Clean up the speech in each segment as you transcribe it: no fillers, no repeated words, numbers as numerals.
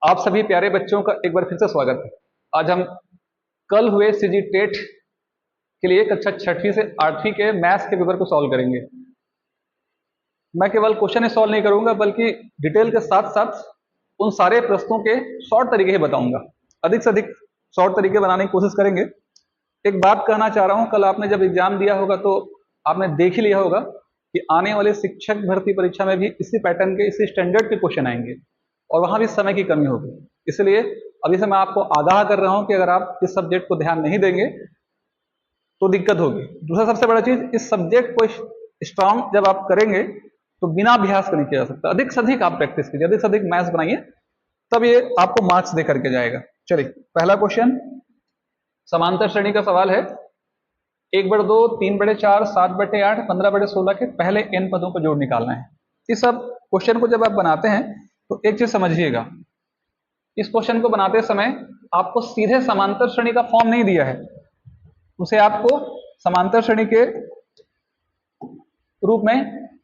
आप सभी प्यारे बच्चों का एक बार फिर से स्वागत है। आज हम कल हुए सीजी टेट के लिए कक्षा 6वीं से 8वीं के मैथ्स के पेपर को सॉल्व करेंगे। मैं केवल क्वेश्चन ही सॉल्व नहीं करूंगा बल्कि डिटेल के साथ साथ उन सारे प्रश्नों के शॉर्ट तरीके ही बताऊंगा। अधिक से अधिक शॉर्ट तरीके बनाने की कोशिश करेंगे। एक बात कहना चाह रहा हूं, कल आपने जब एग्जाम दिया होगा तो आपने देख ही लिया होगा कि आने वाले शिक्षक भर्ती परीक्षा में भी इसी पैटर्न के, इसी स्टैंडर्ड के क्वेश्चन आएंगे और वहां भी समय की कमी होगी। इसलिए अभी से मैं आपको आगाह कर रहा हूं कि अगर आप इस सब्जेक्ट को ध्यान नहीं देंगे तो दिक्कत होगी। दूसरा सबसे बड़ा चीज, इस सब्जेक्ट को स्ट्रांग जब आप करेंगे तो बिना अभ्यास का नहीं किया जा सकता। अधिक से अधिक आप प्रैक्टिस कीजिए, अधिक से अधिक मैथ्स बनाइए, तब ये आपको मार्क्स दे करके जाएगा। चलिए, पहला क्वेश्चन समांतर श्रेणी का सवाल है। 1/2, 3/4, 7/8, 15/16 के पहले n पदों का जोड़ निकालना है। इस सब क्वेश्चन को जब आप बनाते हैं तो एक चीज समझिएगा, इस क्वेश्चन को बनाते समय आपको सीधे समांतर श्रेणी का फॉर्म नहीं दिया है, उसे आपको समांतर श्रेणी के रूप में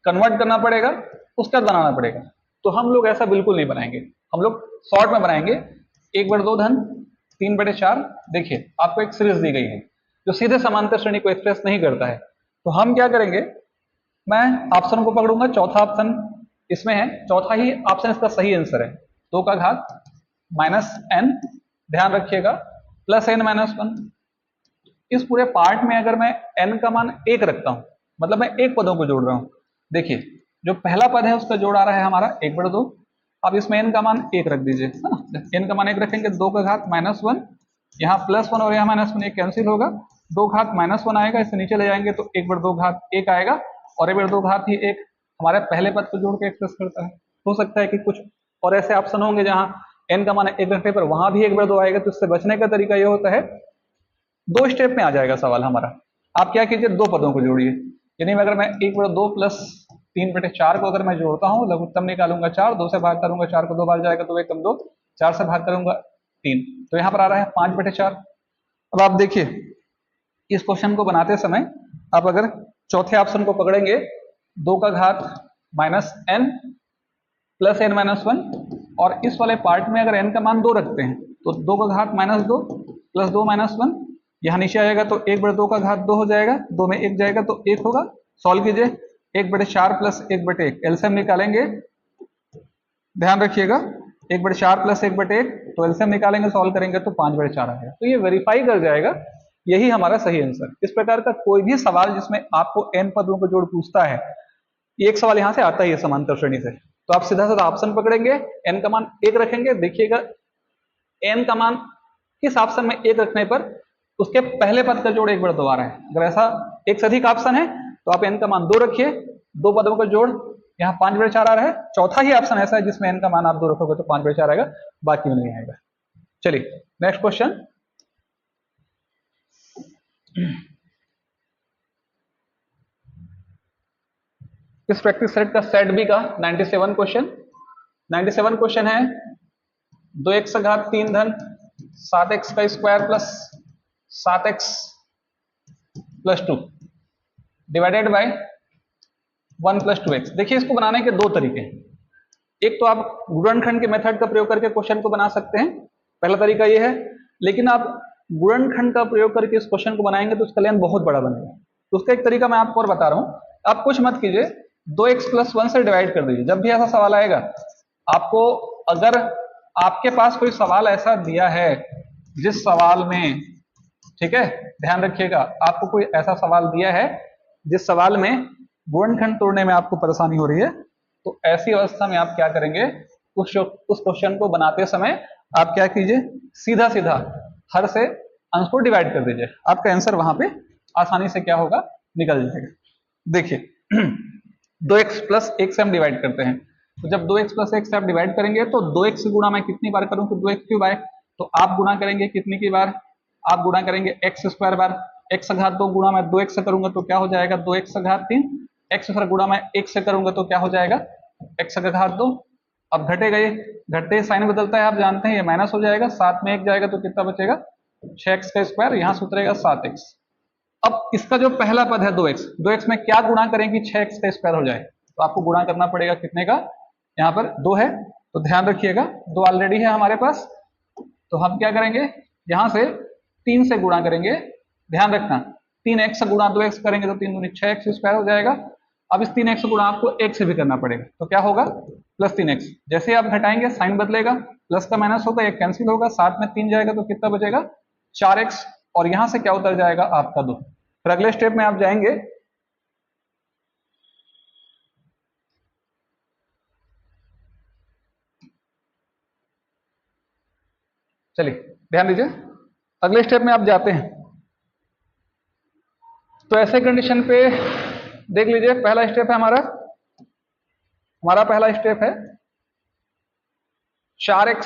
कन्वर्ट करना पड़ेगा, उसका बनाना पड़ेगा। तो हम लोग ऐसा बिल्कुल नहीं बनाएंगे, हम लोग शॉर्ट में बनाएंगे। 1/2 धन 3/4। देखिए, आपको एक सीरीज दी गई है जो सीधे समांतर श्रेणी को एक्सप्रेस नहीं करता है। तो हम क्या करेंगे, मैं ऑप्शन को पकड़ूंगा, चौथा ऑप्शन इसमें है, चौथा ही ऑप्शन इसका सही आंसर है। 2 का घात -n, ध्यान रखिएगा, +n-1। इस पूरे पार्ट में अगर मैं n का मान 1 रखता हूं, मतलब मैं एक पदों को जोड़ रहा हूं। देखिए, जो पहला पद है उसका जोड़ आ रहा है हमारा 1/2। अब इसमें n का मान 1 रख दीजिए, है ना। n का मान 1 रखेंगे, 2 का घात -1, यहाँ +1 और यहाँ -1 एक कैंसिल होगा, 2 घात -1 आएगा, इसे नीचे ले जाएंगे तो 1/2 घात 1 आएगा, और 1/2 घात ही 1 हमारे पहले पद को जोड़ के एक्सप्रेस करता है। हो सकता है कि कुछ और ऐसे ऑप्शन होंगे जहां n का मान 1 रखने पर वहां भी 1/2 आएगा। तो इससे बचने का तरीका यह होता है, 2 स्टेप में आ जाएगा सवाल हमारा। आप क्या कीजिए, 2 पदों को जोड़िए। यानी अगर मैं 1/2 + 3/4 को अगर मैं जोड़ता हूँ, लघुत्तम निकालूंगा 4, 2 से भाग करूंगा, 4 को 2 बार जाएगा तो 1 कम 2, 4 से भाग करूंगा 3, तो यहाँ पर आ रहा है 5/4। अब आप देखिए, इस क्वेश्चन को बनाते समय आप अगर चौथे ऑप्शन को पकड़ेंगे, 2 का घात -n +n-1, और इस वाले पार्ट में अगर n का मान 2 रखते हैं तो 2 का घात -2 + 2 -1, यहाँ नीचे आएगा तो 1/2 का घात 2 हो जाएगा, 2 में 1 जाएगा तो 1 होगा। सॉल्व कीजिए, 1/4 + 1/1, एलसीएम निकालेंगे, ध्यान रखिएगा, 1/4 + 1/1, तो एलसीएम निकालेंगे, सॉल्व करेंगे तो 5/4 आएगा। तो ये वेरीफाई कर जाएगा, यही हमारा सही आंसर। इस प्रकार का कोई भी सवाल जिसमें आपको n पदों को जोड़ पूछता है, एक सवाल यहां से आता ही है समांतर श्रेणी से, तो आप सीधा सीधा ऑप्शन पकड़ेंगे, n का मान 1 रखेंगे। देखिएगा, n का मान किस ऑप्शन में 1 रखने पर उसके पहले पद का जोड़ 1/2 आ रहा है। अगर ऐसा एक से अधिक ऑप्शन है तो आप n का मान 2 रखिए, 2 पदों का जोड़ यहाँ 5/4 आ रहा है। चौथा ही ऑप्शन ऐसा है जिसमें n का मान आप 2 रखोगे तो 5/4 आएगा, बाकी में नहीं आएगा। चलिए, नेक्स्ट क्वेश्चन। इस प्रैक्टिस सेट का सेट बी का 97 क्वेश्चन है। 2x घात 3 धन 7x का square plus 7x + 2 divided by 1 + 2x। देखिए, इसको बनाने के 2 तरीके हैं। एक तो आप गुणनखंड के मेथड का प्रयोग करके क्वेश्चन को बना सकते हैं, पहला तरीका ये है। लेकिन आप गुणनखंड का प्रयोग करके इस क्वेश्चन को बनाएंगे तो इसका लेंथ बहुत बड़ा बनेगा। तो उसका एक तरीका मैं आपको और बता रहा हूं, आप कुछ मत कीजिए, 2x + 1 से डिवाइड कर दीजिए। जब भी ऐसा सवाल आएगा आपको, अगर आपके पास कोई सवाल ऐसा दिया है जिस सवाल में, ठीक है, ध्यान रखिएगा, आपको कोई ऐसा सवाल दिया है जिस सवाल में गुणनखंड तोड़ने में आपको परेशानी हो रही है, तो ऐसी अवस्था में आप क्या करेंगे, उस क्वेश्चन को बनाते समय आप क्या कीजिए, सीधा सीधा हर से अंश को डिवाइड कर दीजिए। आपका आंसर वहां पे आसानी से क्या होगा, निकल जाएगा। देखिए, 2x + 1 से हम डिवाइड करते हैं, तो जब 2x + 1 से आप डिवाइड करेंगे तो 2x गुणा मैं कितनी बार करूं, तो 2x³ आए, तो आप गुणा करेंगे कितनी की बार, आप गुणा करेंगे x² बार। x घात 2 गुणा मैं 2x से करूंगा तो क्या हो जाएगा, 2x घात 3, x पर गुणा मैं 1 से करूंगा तो क्या हो जाएगा, x का घात 2। अब घटे गए, घटते साइन बदलता है, आप जानते हैं, ये माइनस हो जाएगा, 7 में 1 जाएगा तो कितना बचेगा, 6x का स्क्वायर, यहां से उतरेगा 7x। अब इसका जो पहला पद है 2x, 2x में क्या गुणा करें कि 6x का स्क्वायर हो जाए, तो आपको गुणा करना पड़ेगा कितने का, यहाँ पर 2 है तो ध्यान रखिएगा 2 ऑलरेडी है हमारे पास, तो हम क्या करेंगे यहाँ से 3 से गुणा करेंगे। ध्यान रखना 3x से गुणा 2x करेंगे तो 3 दूनी 6x स्क्वायर हो जाएगा। अब इस 3x से गुणा आपको 1 से भी करना पड़ेगा, तो क्या होगा प्लस 3x। जैसे ही आप घटाएंगे साइन बदलेगा, प्लस का माइनस होगा, एक कैंसिल होगा, साथ में 3 जाएगा तो कितना बचेगा 4x, और यहां से क्या उतर जाएगा आपका 2। फिर अगले स्टेप में आप जाएंगे, चलिए ध्यान दीजिए, अगले स्टेप में आप जाते हैं तो ऐसे कंडीशन पे देख लीजिए, पहला स्टेप है हमारा पहला स्टेप है 4x,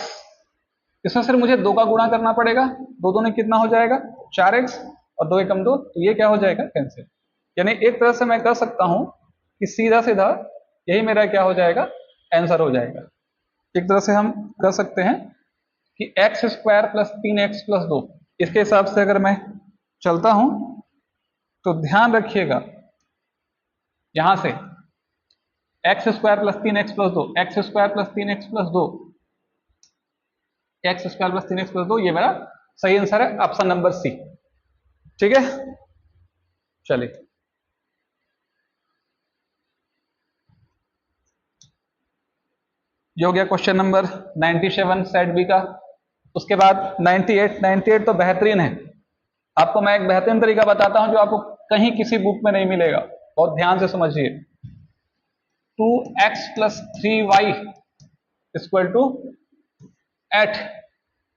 इसमें सिर्फ मुझे 2 का गुणा करना पड़ेगा, 2 दूनी कितना हो जाएगा 4x और 2 एकम 2, तो ये क्या हो जाएगा कैंसिल। यानी एक तरह से मैं कह सकता हूं कि सीधा सीधा यही मेरा क्या हो जाएगा आंसर हो जाएगा। एक तरह से हम कह सकते हैं कि x square plus 3x plus 2, इसके हिसाब से अगर मैं चलता हूं तो ध्यान रखिएगा यहां से x square plus 3x plus 2, x square plus 3x plus 2, x square plus 3x plus 2, ये मेरा सही आंसर है, ऑप्शन नंबर सी। ठीक है, चलिए ये हो गया क्वेश्चन नंबर 97 सेट बी का। उसके बाद 98 तो बेहतरीन है, आपको मैं एक बेहतरीन तरीका बताता हूं जो आपको कहीं किसी बुक में नहीं मिलेगा, बहुत ध्यान से समझिए। 2x plus 3y equal to 8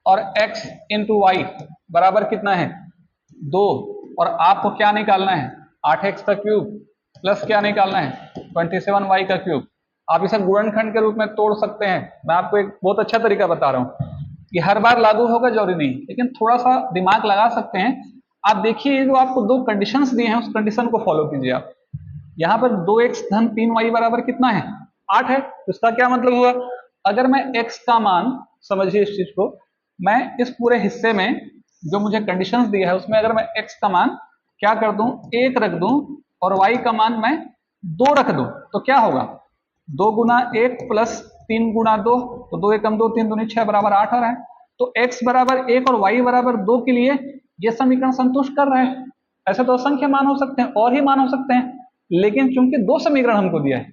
और x इंटू वाई बराबर कितना है 2, और आपको क्या निकालना है 8x का क्यूब प्लस क्या निकालना है 27y का क्यूब। आप इसे गुणनखंड के रूप में तोड़ सकते हैं, मैं आपको एक बहुत अच्छा तरीका बता रहा हूं, ये हर बार लागू होगा जरूरी नहीं, लेकिन थोड़ा सा दिमाग लगा सकते हैं। आप देखिए जो आपको 2 कंडीशंस दिए हैं उस कंडीशन को फॉलो कीजिए आप। यहाँ पर 2x धन 3y बराबर कितना है 8 है, इसका क्या मतलब हुआ, अगर मैं x का मान, समझिए इस चीज को, मैं इस पूरे हिस्से में जो मुझे कंडीशंस दिया है उसमें अगर मैं x का मान क्या कर दूं 1 रख दूं और y का मान मैं 2 रख दूं, तो क्या होगा 2 गुना 1 प्लस 3 गुना 2, तो 2 एकम 2 3 दूनी 6 बराबर 8 आ रहा है। तो x बराबर 1 और y बराबर 2 के लिए ये समीकरण संतुष्ट कर रहे हैं। ऐसे तो असंख्य मान हो सकते हैं और ही मान हो सकते हैं, लेकिन चूंकि 2 समीकरण हमको दिया है,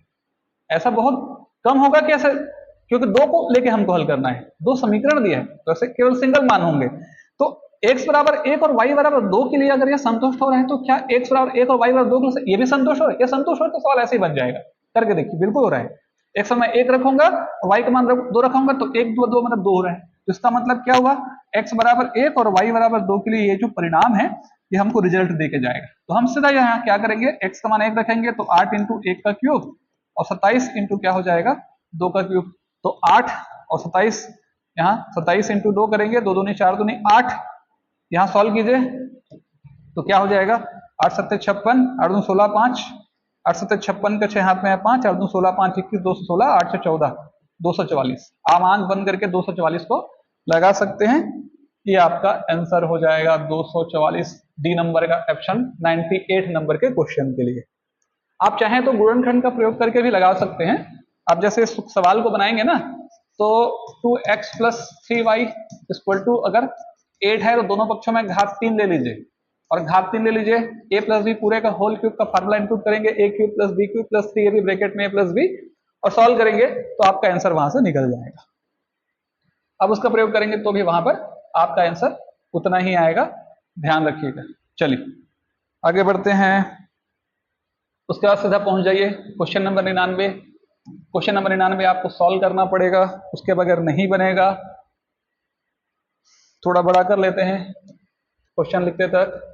ऐसा बहुत कम होगा कि ऐसे, क्योंकि 2 को लेके हमको हल करना है, 2 समीकरण दिया है तो ऐसे केवल सिंगल मान होंगे। तो x बराबर 1 और y बराबर 2 के लिए अगर ये संतुष्ट हो रहे हैं तो क्या x बराबर 1 और y बराबर 2 के लिए ये भी संतुष्ट हो रहा है, ये संतुष्ट हो तो सवाल ऐसे ही बन जाएगा। करके देखिए बिल्कुल हो रहा है, x में 1 रखूंगा और y का मान 2 रखूंगा तो 1 2 2 मतलब 2 हो रहा है, तो इसका मतलब क्या हुआ x बराबर 1 और y बराबर 2 के लिए ये जो परिणाम है ये हमको रिजल्ट देके जाएगा। तो हम सीधा यहाँ क्या करेंगे, x का मान 1 रखेंगे तो 8 इंटू 1 का क्यूब और 27 इंटू क्या हो जाएगा 2 का क्यूब, तो 8 और 27, यहाँ 27 इंटू 2 करेंगे, 2 दूनी 4 दूनी 8, यहाँ सॉल्व कीजिए तो क्या हो जाएगा 8 सत्ते 56, 8 दूनी 16 5, 8 सत्ते 56 का 6 हाथ में है 5, 8 दूनी 16 5 21, 216, 8 से 14 244। आप आंख बंद करके 244 को लगा सकते हैं, ये आपका आंसर हो जाएगा 244, डी नंबर का ऑप्शन 98 नंबर के क्वेश्चन के लिए। आप चाहें तो गुणनखंड का प्रयोग करके भी लगा सकते हैं। आप जैसे इस सवाल को बनाएंगे ना तो 2x plus 3y equal to अगर 8 है तो दोनों पक्षों में घात 3 ले लीजिए, और घात 3 ले लीजिए, a प्लस बी पूरे का होल क्यूब का फार्मूला इंक्लूड करेंगे, a cube plus b cube plus 3 ab bracket में a प्लस बी, और सॉल्व करेंगे तो आपका आंसर वहां से निकल जाएगा। अब उसका प्रयोग करेंगे तो भी वहां पर आपका आंसर उतना ही आएगा, ध्यान रखिएगा। चलिए आगे बढ़ते हैं, उसके बाद सीधा पहुंच जाइए क्वेश्चन नंबर 99। क्वेश्चन नंबर 99 आपको सॉल्व करना पड़ेगा, उसके बगैर नहीं बनेगा। थोड़ा बड़ा कर लेते हैं क्वेश्चन लिखते तक।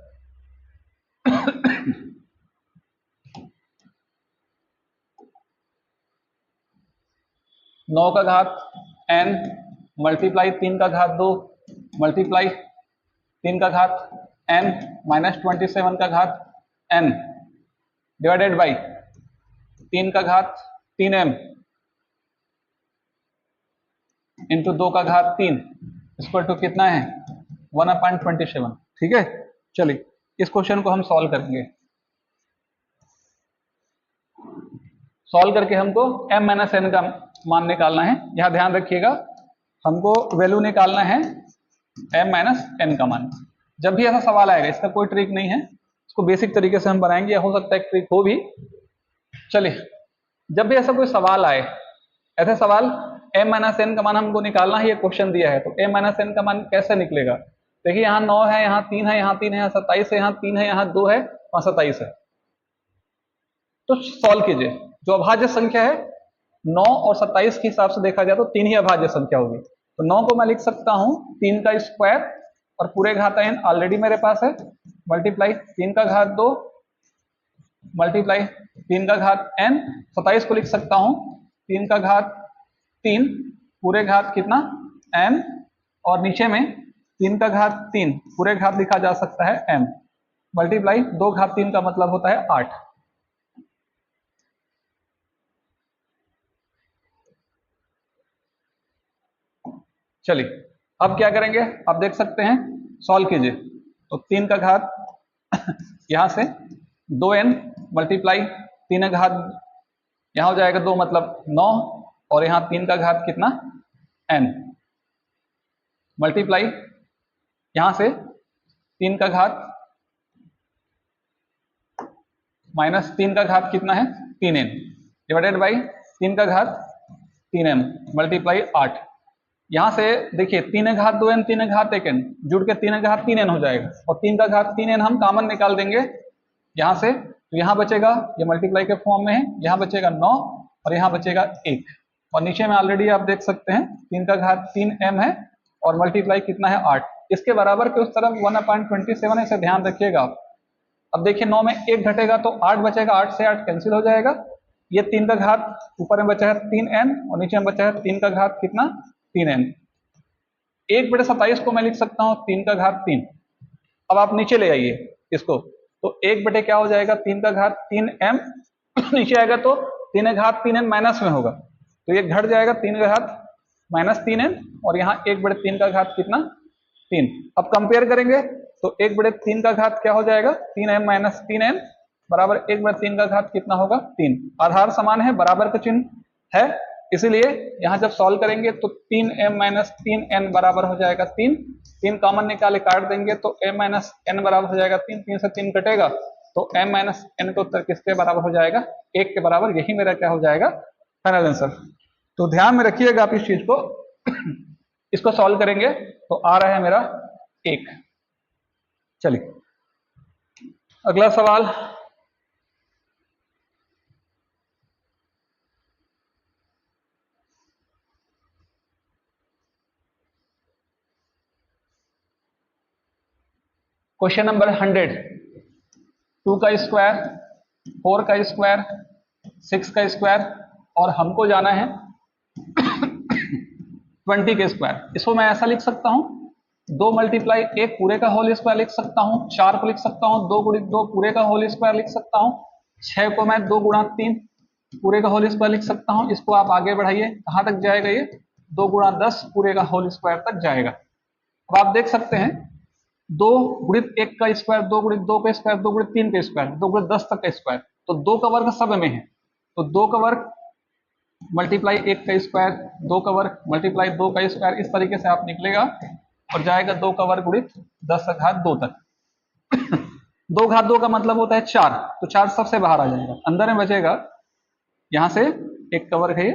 9 का घात n मल्टीप्लाई 3 का घात 2 मल्टीप्लाई 3 का घात n माइनस 27 का घात n डिवाइडेड बाई 3 का घात 3m इंटू 2 का घात 3 इक्वल टू कितना है 1/27। ठीक है, चलिए इस क्वेश्चन को हम सॉल्व करेंगे। सॉल्व करके हमको m माइनस एन का मान निकालना है। यहाँ ध्यान रखिएगा, हमको वैल्यू निकालना है m माइनस एन का मान। जब भी ऐसा सवाल आएगा, इसका कोई ट्रिक नहीं है, इसको बेसिक तरीके से हम बनाएंगे, या हो सकता है एक ट्रिक हो भी। चलिए, जब भी ऐसा कोई सवाल आए, ऐसे सवाल m माइनस एन का मान हमको निकालना है, ये क्वेश्चन दिया है, तो m माइनस एन का मान कैसे निकलेगा? देखिए, यहाँ 9 है, यहाँ 3 है, यहाँ 3 है, यहाँ 27 है, यहाँ 3 है, यहाँ 2 है, वहाँ 27 है। तो सॉल्व कीजिए। जो अभाज्य संख्या है 9 और 27 के हिसाब से देखा जाए तो 3 ही अभाज्य संख्या होगी। तो 9 को मैं लिख सकता हूँ 3 का स्क्वायर और पूरे घात n ऑलरेडी मेरे पास है, मल्टीप्लाई 3 का घात 2 मल्टीप्लाई 3 का घात n। 27 को लिख सकता हूँ 3 का घात 3 पूरे घात कितना m, और नीचे में 3 का घात 3 पूरे घात लिखा जा सकता है m, मल्टीप्लाई 2 घात 3 का मतलब होता है 8। चलिए, अब क्या करेंगे, आप देख सकते हैं, सॉल्व कीजिए। तो 3 का घात यहां से 2n मल्टीप्लाई 3 का घात यहां हो जाएगा 2 मतलब 9, और यहां 3 का घात कितना n, मल्टीप्लाई यहां से 3 का घात माइनस 3 का घात कितना है 3n डिवाइडेड बाई 3 का घात 3n मल्टीप्लाई 8। यहां से देखिए 3 का घात 2n 3 का घात 1n जुड़ के 3 का घात 3n हो जाएगा, और 3 का घात 3n हम कॉमन निकाल देंगे यहां से, तो यहां बचेगा, ये मल्टीप्लाई के फॉर्म में है, यहां बचेगा 9 और यहां बचेगा 1, और नीचे में ऑलरेडी आप देख सकते हैं 3 का घात 3m है और मल्टीप्लाई कितना है 8। इसके बराबर के उस तरफ 1/27 है, इसे ध्यान रखिएगा आप। अब देखिए 9 में 1 घटेगा तो 8 बचेगा, 8 से 8 कैंसिल हो जाएगा। ये 3 का घात ऊपर में बचा है 3n और नीचे में बचा है 3 का घात कितना 3n। 1/27 को मैं लिख सकता हूँ 3 का घात 3। अब आप नीचे ले आइए इसको, तो 1 क्या हो जाएगा 3 का घात 3m नीचे आएगा तो 3 का घात 3n माइनस में होगा, तो ये घट जाएगा 3 का घात माइनस 3n, और यहाँ 1/3 का घात कितना 3। अब कंपेयर करेंगे तो 1/3 का घात क्या हो जाएगा 3m माइनस 3n बराबर 1/3 का घात कितना होगा 3। आधार समान है, बराबर का चिन्ह है, इसीलिए यहां जब सॉल्व करेंगे तो 3m माइनस 3n बराबर हो जाएगा 3। 3 कॉमन निकाले काट देंगे तो m माइनस n बराबर हो जाएगा 3, 3 से 3 कटेगा तो m माइनस n का उत्तर किसके बराबर हो जाएगा 1 के बराबर। यही मेरा क्या हो जाएगा फाइनल आंसर। तो ध्यान में रखिएगा आप इस चीज को इसको सॉल्व करेंगे तो आ रहा है मेरा 1। चलिए अगला सवाल, क्वेश्चन नंबर 100। 2 का स्क्वायर 4 का स्क्वायर 6 का स्क्वायर और हमको जाना है 20 के स्क्वायर। इसको मैं ऐसा लिख सकता हूं 2 मल्टीप्लाई 1 पूरे का होल स्क्वायर लिख सकता हूं, 4 को लिख सकता हूं 2 गुणित 2 पूरे का होल स्क्वायर लिख सकता हूं, 6 को मैं 2 गुणा 3 पूरे का होल स्क्वायर लिख सकता हूं। इसको आप आगे बढ़ाइए, कहां तक जाएगा ये 2 गुणा 10 पूरे का होल स्क्वायर तक जाएगा। अब आप देख सकते हैं 2 गुणित 1 का स्क्वायर 2 गुणित 2 का स्क्वायर 2 गुणित 3 का स्क्वायर 2 गुणित 10 तक का स्क्वायर, तो 2 का वर्ग सब में है, तो 2 का वर्ग मल्टीप्लाई 1 का स्क्वायर 2 का वर्ग मल्टीप्लाई 2 का स्क्वायर, इस तरीके से आप निकलेगा और जाएगा 2 का वर्ग गुणित 10 का घात 2 तक। 2 घात 2 का मतलब होता है 4, तो 4 सबसे बाहर आ जाएगा, अंदर में बचेगा यहां से 1 का वर्ग है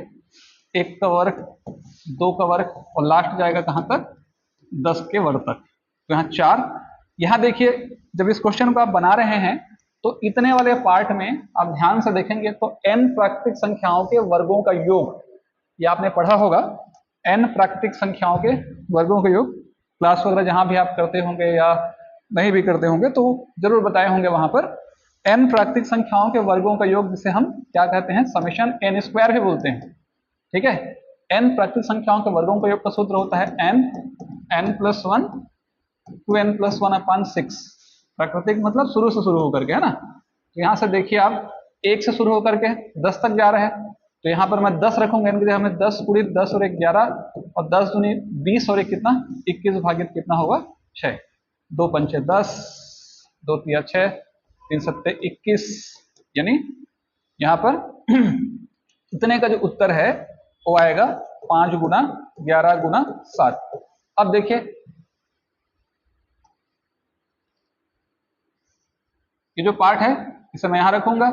1 का वर्ग 2 का वर्ग और लास्ट जाएगा कहां तक 10 के वर्ग तक, तो यहाँ 4। यहाँ देखिए जब इस क्वेश्चन को आप बना रहे हैं तो इतने वाले पार्ट में आप ध्यान से देखेंगे तो n प्राकृतिक संख्याओं के वर्गों का योग, ये आपने पढ़ा होगा, n प्राकृतिक संख्याओं के वर्गों का योग क्लास वगैरह जहां भी आप करते होंगे या नहीं भी करते होंगे तो जरूर बताए होंगे वहां पर। n प्राकृतिक संख्याओं के वर्गों का योग जिसे हम क्या कहते हैं समेशन n स्क्वायर भी बोलते हैं, ठीक है। n प्राकृतिक संख्याओं के वर्गों का योग का सूत्र होता है n plus 1 2n plus 1/6। प्राकृतिक मतलब शुरू से शुरू होकर के, है ना। तो यहां से देखिए आप 1 से शुरू होकर के 10 तक जा रहे हैं, तो यहाँ पर मैं 10 रखूंगा, इनके हमें 10 गुणित 10 और 1 11 और 10 दूनी 20 और 1 कितना 21 भागित कितना होगा 6, 2 पंचे 10 2 तिया 6 3 सत्ते 21, यानी यहाँ पर इतने का जो उत्तर है वो आएगा 5 गुना 11 गुना 7। अब देखिए ये जो पार्ट है इसे मैं यहां रखूंगा,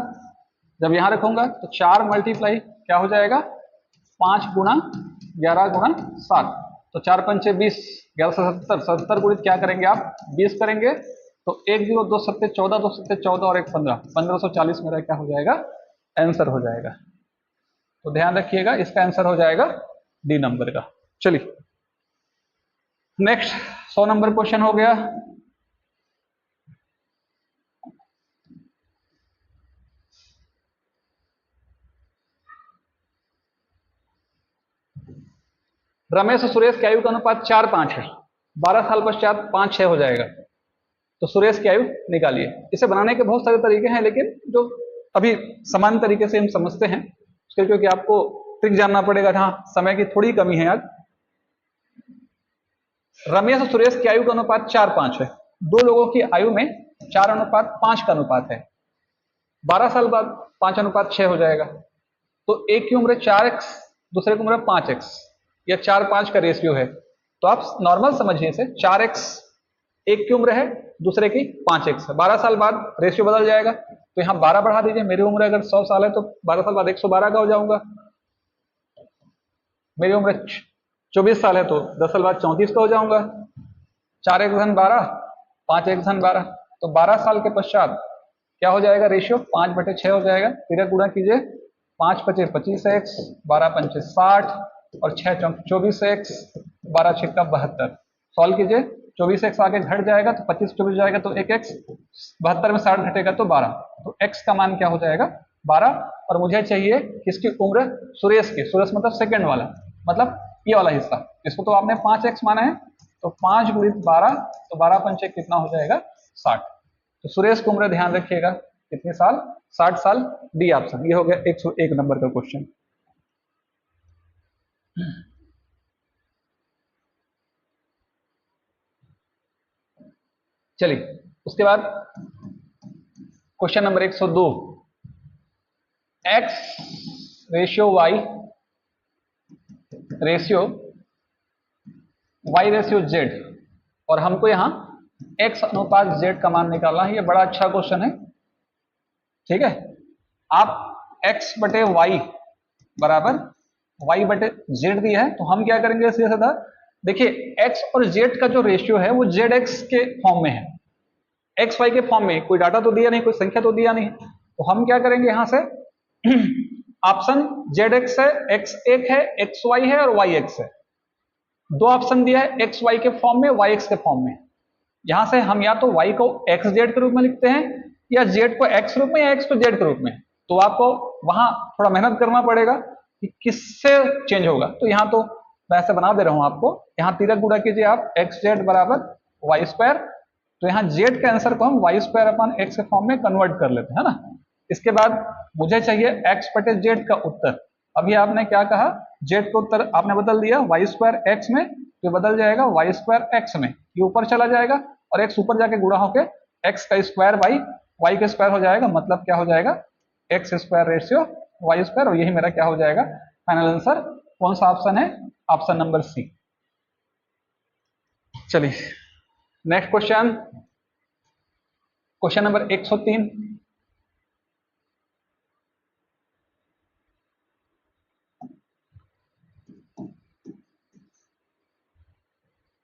जब यहां रखूंगा तो 4 मल्टीप्लाई क्या हो जाएगा 5 गुना 11 गुना 7, तो 4 पंचे 20, 11 से 70, 70 गुणित क्या करेंगे आप 20 करेंगे, तो 1 0 2 7 14, 2 7 14 और 1 15, 1540 मेरा क्या हो जाएगा आंसर हो जाएगा। तो ध्यान रखिएगा इसका आंसर हो जाएगा डी नंबर का। चलिए नेक्स्ट 100 नंबर क्वेश्चन हो गया। रमेश और सुरेश की आयु का अनुपात 4:5 है, 12 साल पश्चात 5:6 हो जाएगा, तो सुरेश की आयु निकालिए। इसे बनाने के बहुत सारे तरीके हैं, लेकिन जो अभी समान तरीके से हम समझते हैं उसके, क्योंकि आपको ट्रिक जानना पड़ेगा, हाँ समय की थोड़ी कमी है आज। रमेश और सुरेश की आयु का अनुपात 4:5 है, दो लोगों की आयु में 4:5 का अनुपात है, 12 साल बाद 5:6 हो जाएगा, तो एक की उम्र 4x दूसरे की उम्र 5x, या 4:5 का रेशियो है, तो आप नॉर्मल समझिए इसे 4x एक की उम्र है दूसरे की 5x है, 12 साल बाद रेशियो बदल जाएगा, तो यहाँ 12 बढ़ा दीजिए, मेरी उम्र अगर 100 साल है तो 12 साल बाद 112 का हो जाऊंगा, मेरी उम्र 24 साल है तो 10 साल बाद 34 का हो जाऊंगा, 4 1 12 5 1 12, तो 12 साल के पश्चात क्या हो जाएगा रेशियो 5/6 हो जाएगा, फिर गुणा कीजिए 5 5 25x, 12 5 60 और 6 24x, 12 6 72, सॉल्व कीजिए 24x आगे घट जाएगा तो 25 24 जाएगा तो 1x, 72 में 60 घटेगा तो 12, तो x का मान क्या हो जाएगा 12, और मुझे चाहिए किसकी उम्र सुरेश की, सुरेश मतलब सेकंड वाला, मतलब ये वाला हिस्सा, इसको तो आपने 5x माना है, तो 5 गुणित 12, तो 12 पंचे कितना हो जाएगा 60, तो सुरेश की उम्र ध्यान रखिएगा कितने साल 60 साल, डी ऑप्शन। ये हो गया 101 नंबर का क्वेश्चन। चलिए उसके बाद question number 102, x ratio y ratio y ratio z, और हमको यहां x अनुपात z का मान निकालना है। ये बड़ा अच्छा क्वेश्चन है, ठीक है। आप x बटे y बराबर y बटे z दिया है, तो हम क्या करेंगे सीधा सीधा, देखिए x और z का जो रेशियो है वो zx के फॉर्म में है, एक्स वाई के फॉर्म में, कोई डाटा तो दिया नहीं, कोई संख्या तो दिया नहीं, तो हम क्या करेंगे यहां से ऑप्शन जेड एक्स है, एक्स एक है, एक्स वाई है और वाई एक्स है, दो ऑप्शन दिया है एक्स वाई के फॉर्म में, वाई एक्स के फॉर्म में, यहां से हम या तो वाई को एक्स जेड के रूप में लिखते हैं या जेड को एक्स रूप में या एक्स को जेड के रूप में, तो आपको वहां थोड़ा मेहनत करना पड़ेगा कि किससे चेंज होगा, तो यहां तो मैं ऐसे बना दे रहा हूं आपको, यहां तिरक गुणा कीजिए आप एक्स जेड बराबर वाई स्क्वायर, तो यहाँ z के आंसर को हम वाई स्क्वायर अपॉन एक्स के फॉर्म में कन्वर्ट कर लेते हैं ना। इसके बाद मुझे चाहिए x बटे z का उत्तर, अभी आपने क्या कहा z का उत्तर आपने बदल दिया वाई स्क्वायर एक्स में, तो बदल जाएगा वाई स्क्वायर एक्स में, ये ऊपर चला जाएगा और x ऊपर जाके गुणा होके x का स्क्वायर बाई वाई का स्क्वायर हो जाएगा, मतलब क्या हो जाएगा x square ratio y square, और यही मेरा क्या हो जाएगा फाइनल आंसर। कौन सा ऑप्शन है, ऑप्शन नंबर सी। चलिए नेक्स्ट क्वेश्चन, क्वेश्चन नंबर 103,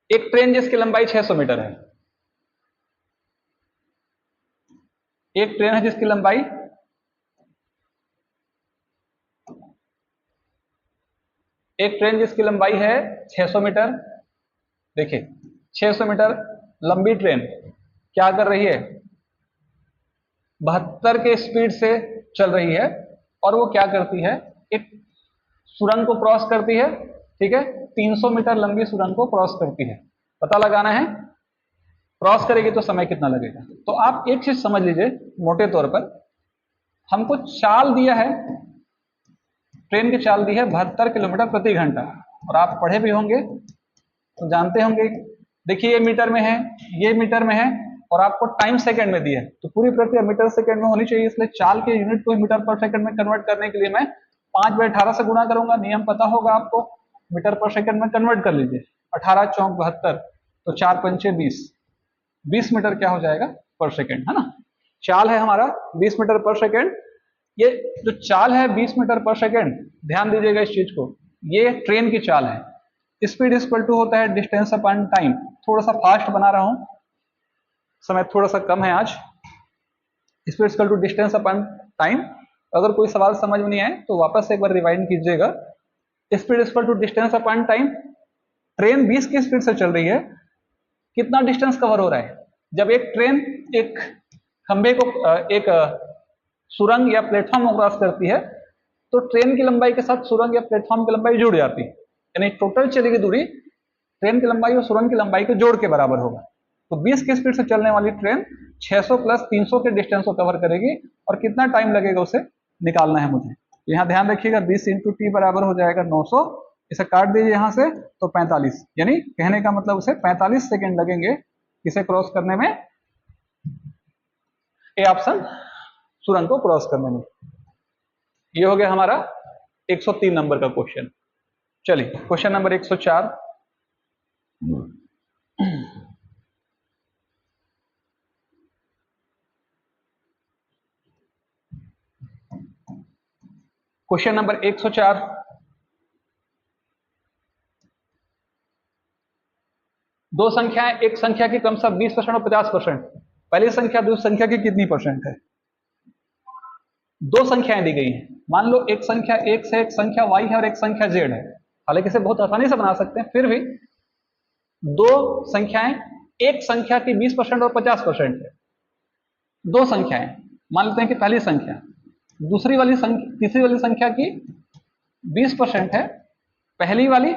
एक ट्रेन जिसकी लंबाई 600 मीटर है, एक ट्रेन है जिसकी लंबाई है 600 मीटर, देखिए 600 मीटर लंबी ट्रेन क्या कर रही है 72 के स्पीड से चल रही है, और वो क्या करती है एक सुरंग को क्रॉस करती है, ठीक है 300 मीटर लंबी सुरंग को क्रॉस करती है, पता लगाना है क्रॉस करेगी तो समय कितना लगेगा। तो आप एक चीज समझ लीजिए मोटे तौर पर, हमको चाल दिया है, ट्रेन की चाल दी है 72 किलोमीटर प्रति घंटा, और आप पढ़े भी होंगे तो जानते होंगे, देखिए ये मीटर में है, ये मीटर में है, और आपको टाइम सेकंड में दिया है, तो पूरी प्रक्रिया मीटर सेकंड में होनी चाहिए, इसलिए चाल के यूनिट को मीटर पर सेकंड में कन्वर्ट करने के लिए मैं 5/18 से गुणा करूंगा। नियम पता होगा आपको, मीटर पर सेकंड में कन्वर्ट कर लीजिए। 18 चौक 72, तो 4 पंचे 20, 20 मीटर क्या हो जाएगा पर सेकंड, है ना। चाल है हमारा 20 मीटर पर सेकंड। ये जो चाल है 20 मीटर पर सेकंड, ध्यान दीजिएगा इस चीज को, ये ट्रेन की चाल है। स्पीड इक्वल टू होता है डिस्टेंस अपॉन टाइम। थोड़ा सा फास्ट बना रहा हूं, समय थोड़ा सा कम है आज। Speed equal to distance upon time. अगर कोई सवाल समझ में नहीं आए तो वापस एक बार रिवाइंड कीजिएगा। Speed equal to distance upon time. Train 20 की स्पीड से चल रही है, कितना डिस्टेंस कवर हो रहा है। जब एक ट्रेन एक खंभे को एक सुरंग या प्लेटफॉर्म को क्रॉस करती है, तो ट्रेन की लंबाई के साथ सुरंग या प्लेटफॉर्म की लंबाई जुड़ जाती है, यानी टोटल चलेगी दूरी ट्रेन की लंबाई और सुरंग की लंबाई के जोड़ के बराबर होगा। तो 20 की स्पीड से चलने वाली ट्रेन 600 प्लस 300 के डिस्टेंस को कवर करेगी, और कितना टाइम लगेगा उसे निकालना है मुझे। यहाँ ध्यान रखिएगा 20 इंटू टी बराबर हो जाएगा 900। इसे काट दीजिए यहाँ से तो 45, यानी कहने का मतलब उसे 45 सेकेंड लगेंगे इसे क्रॉस करने में, ए ऑप्शन, सुरंग को क्रॉस करने में। ये हो गया हमारा 103 नंबर का क्वेश्चन। चलिए क्वेश्चन नंबर 104। क्वेश्चन नंबर 104, दो संख्याएं, एक संख्या की क्रमशः 20% और 50%। पहली संख्या दूसरी संख्या की कितनी परसेंट है। दो संख्याएं दी गई हैं, मान लो एक संख्या x है, एक संख्या y है और एक संख्या z है। हालांकि इसे बहुत आसानी से बना सकते हैं, फिर भी दो संख्याएं, एक संख्या की 20% और 50% है। दो संख्याएं, मान लेते हैं कि पहली संख्या दूसरी वाली संख्या तीसरी वाली संख्या की 20% है, पहली वाली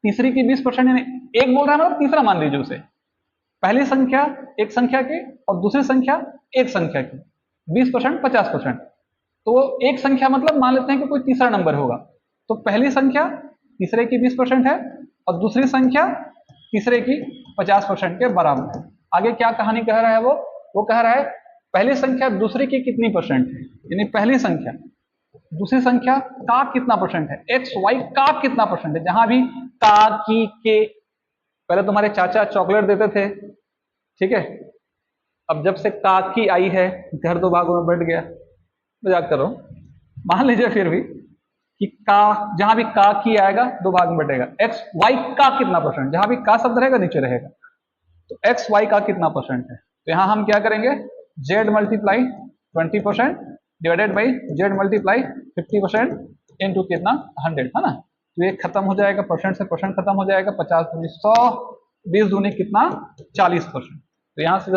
तीसरी की 20%, यानी एक बोल रहा है मतलब तीसरा मान लीजिए उसे। पहली संख्या एक संख्या की और दूसरी संख्या एक संख्या की 20% 50%। तो एक संख्या मतलब मान लेते हैं कि कोई तीसरा नंबर होगा, तो पहली संख्या तीसरे की 20% है और दूसरी संख्या तीसरे की 50% के बराबर है। आगे क्या कहानी कह रहा है वो कह रहा है पहली संख्या दूसरी की कितनी परसेंट है, यानी पहली संख्या दूसरी संख्या का कितना परसेंट है, एक्स वाई का कितना परसेंट है। जहां भी का की के, पहले तुम्हारे चाचा चॉकलेट देते थे, ठीक है, अब जब से का की आई है घर दो भागों में बढ़ गया, मजाक कर रहा हूं। मान लीजिए फिर भी कि का, जहां भी का की आएगा दो भाग में बटेगा। एक्स वाई का कितना परसेंट, जहां भी का शब्द रहेगा नीचे रहेगा, तो एक्स वाई का कितना परसेंट है। तो यहां हम क्या करेंगे, Z multiply 20% divided by Z multiply 50% into कितना 100, है ना। तो ये खत्म हो जाएगा, परसेंट से परसेंट खत्म हो जाएगा, 50 दूनी 100, 20 दूनी कितना 40%। तो यहां से